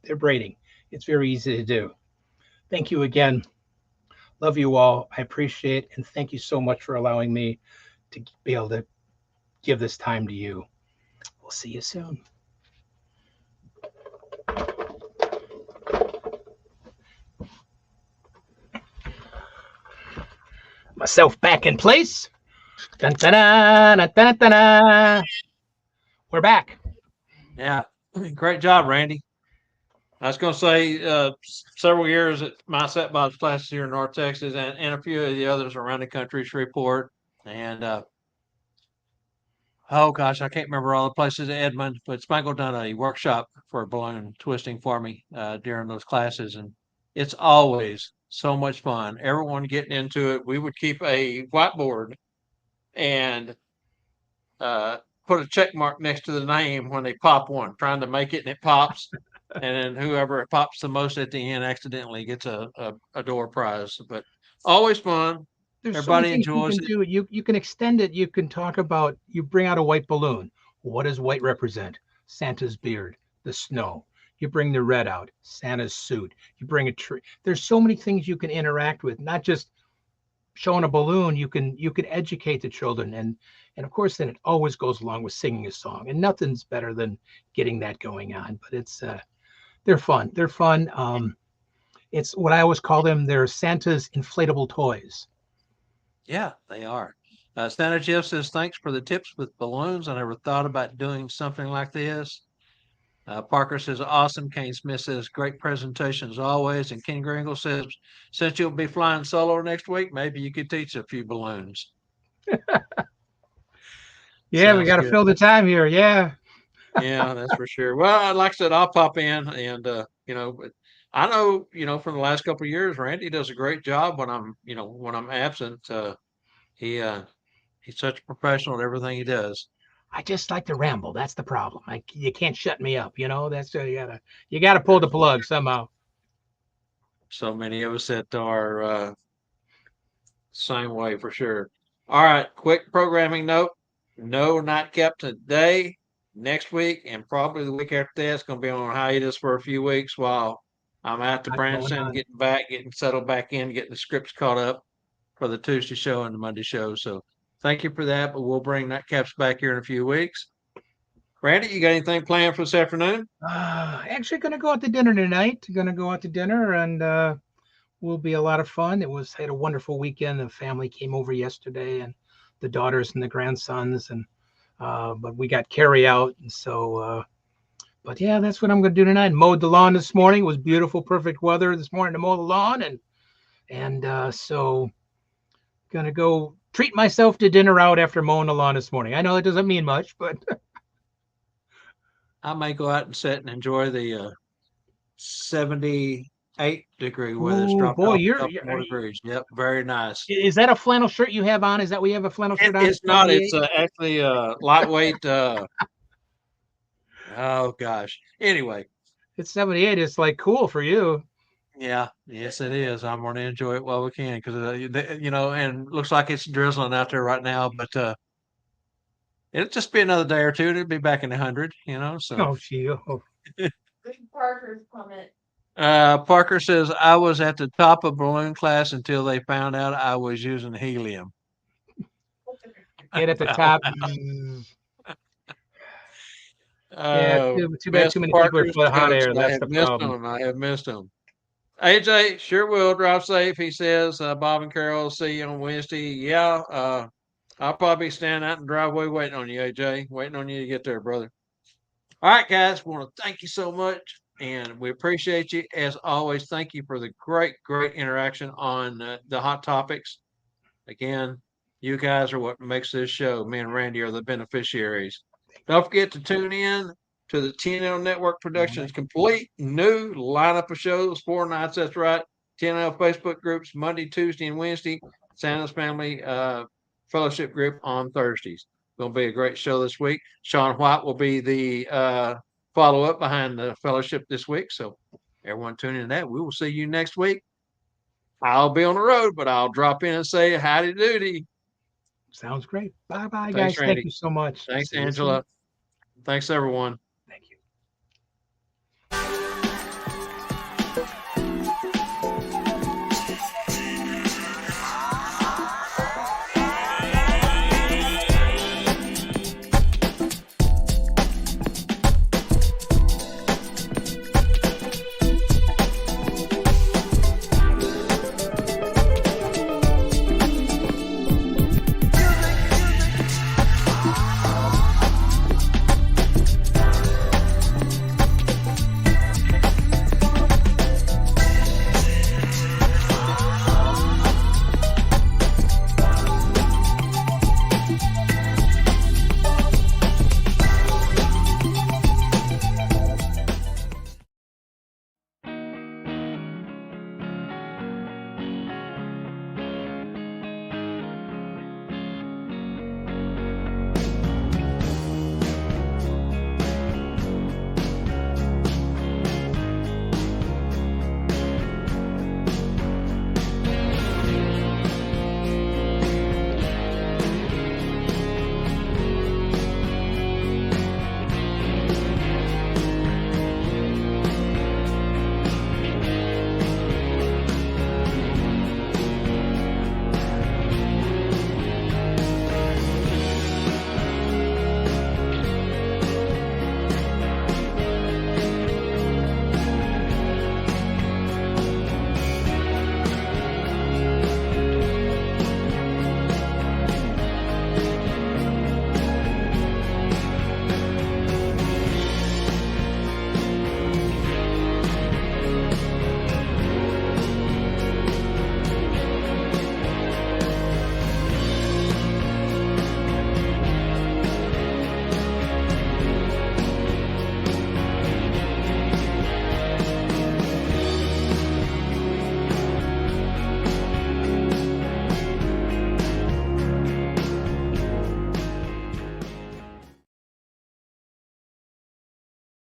They're braiding. It's very easy to do. Thank you again. Love you all. I appreciate it. And thank you so much for allowing me to be able to give this time to you. We'll see you soon. Myself back in place. Dun, dun, dun, dun, dun, dun, dun. We're back. Yeah, great job, Randy. I was going to say several years at my set box classes here in North Texas and a few of the others around the country, Shreveport, and oh gosh, I can't remember all the places in Edmond, but Spangle done a workshop for balloon twisting for me during those classes, and it's always so much fun. Everyone getting into it. We would keep a whiteboard and uh, put a check mark next to the name when they pop one, trying to make it and it pops. And then whoever it pops the most at the end accidentally gets a door prize. But always fun. There's so many Everybody things you enjoys can it. do. You can extend it. You can talk about you bring out a white balloon. What does white represent? Santa's beard, the snow. You bring the red out, Santa's suit. You bring a tree. There's so many things you can interact with, not just showing a balloon. You can educate the children and of course then it always goes along with singing a song. And nothing's better than getting that going on. But it's they're fun. They're fun. It's what I always call them. They're Santa's inflatable toys. Yeah, they are. Santa Jeff says, thanks for the tips with balloons. I never thought about doing something like this. Parker says, awesome. Kane Smith says, great presentation as always. And Ken Gringle says, since you'll be flying solo next week, maybe you could teach a few balloons. Yeah, we Sounds got to good. fill the time here. Yeah. Yeah, that's for sure. Well, like I said, I'll pop in and, but I know, from the last couple of years, Randy does a great job when I'm absent. He, he's such a professional at everything he does. I just like to ramble. That's the problem. You can't shut me up. That's you gotta pull the plug somehow. So many of us that are same way for sure. All right, quick programming note. No nightcap today, next week, and probably the week after that. It's going to be on hiatus for a few weeks while I'm out to Not going Branson, on. getting back, getting settled back in, getting the scripts caught up for the Tuesday show and the Monday show. So thank you for that, but we'll bring nightcaps back here in a few weeks. Randy, you got anything planned for this afternoon? Actually, gonna go out to dinner tonight. Gonna go out to dinner and will be a lot of fun. Had a wonderful weekend. The family came over yesterday and the daughters and the grandsons and but we got carry out and so but yeah, that's what I'm gonna do tonight. Mowed the lawn this morning. It was beautiful, perfect weather this morning to mow the lawn and so gonna go treat myself to dinner out after mowing the lawn this morning. I know it doesn't mean much, but I may go out and sit and enjoy the 78-degree weather. It's oh dropped boy, off a couple more degrees. Yep, very nice. is that a flannel shirt you have on? Is that we have a flannel shirt on? It's not. It's 78? actually lightweight. Oh gosh. Anyway, It's 78. It's like cool for you. yeah, yes, it is. I'm going to enjoy it while we can because and looks like it's drizzling out there right now. But it'll just be another day or two. It'll be back in the hundred. So Oh, gee. Oh. Parker's comment. Parker says I was at the top of balloon class until they found out I was using helium. Get at the top. Mm. Yeah, Oh, too bad missed too many people are Parker's full of hot jokes. air. I That's have the missed problem. them. I have missed them. AJ, sure will drive safe. He says, Bob and Carol will see you on Wednesday. Yeah, I'll probably be standing out in the driveway waiting on you, AJ, waiting on you to get there, brother. All right, guys, we want to thank you so much. And we appreciate you as always. Thank you for the great, great interaction on the hot topics. Again, you guys are what makes this show. Me and Randy are the beneficiaries. Don't forget to tune in to the TNL Network Productions complete new lineup of shows, 4 nights. That's right. TNL Facebook groups Monday, Tuesday, and Wednesday. Santa's Family Fellowship group on Thursdays. Going to be a great show this week. Sean White will be the follow up behind the fellowship this week. So everyone tune in to that. We will see you next week. I'll be on the road, but I'll drop in and say howdy doody. Sounds great. Bye bye, Thanks, guys. Thank Randy. you so much. Thanks, See you soon. Angela. Thanks, everyone.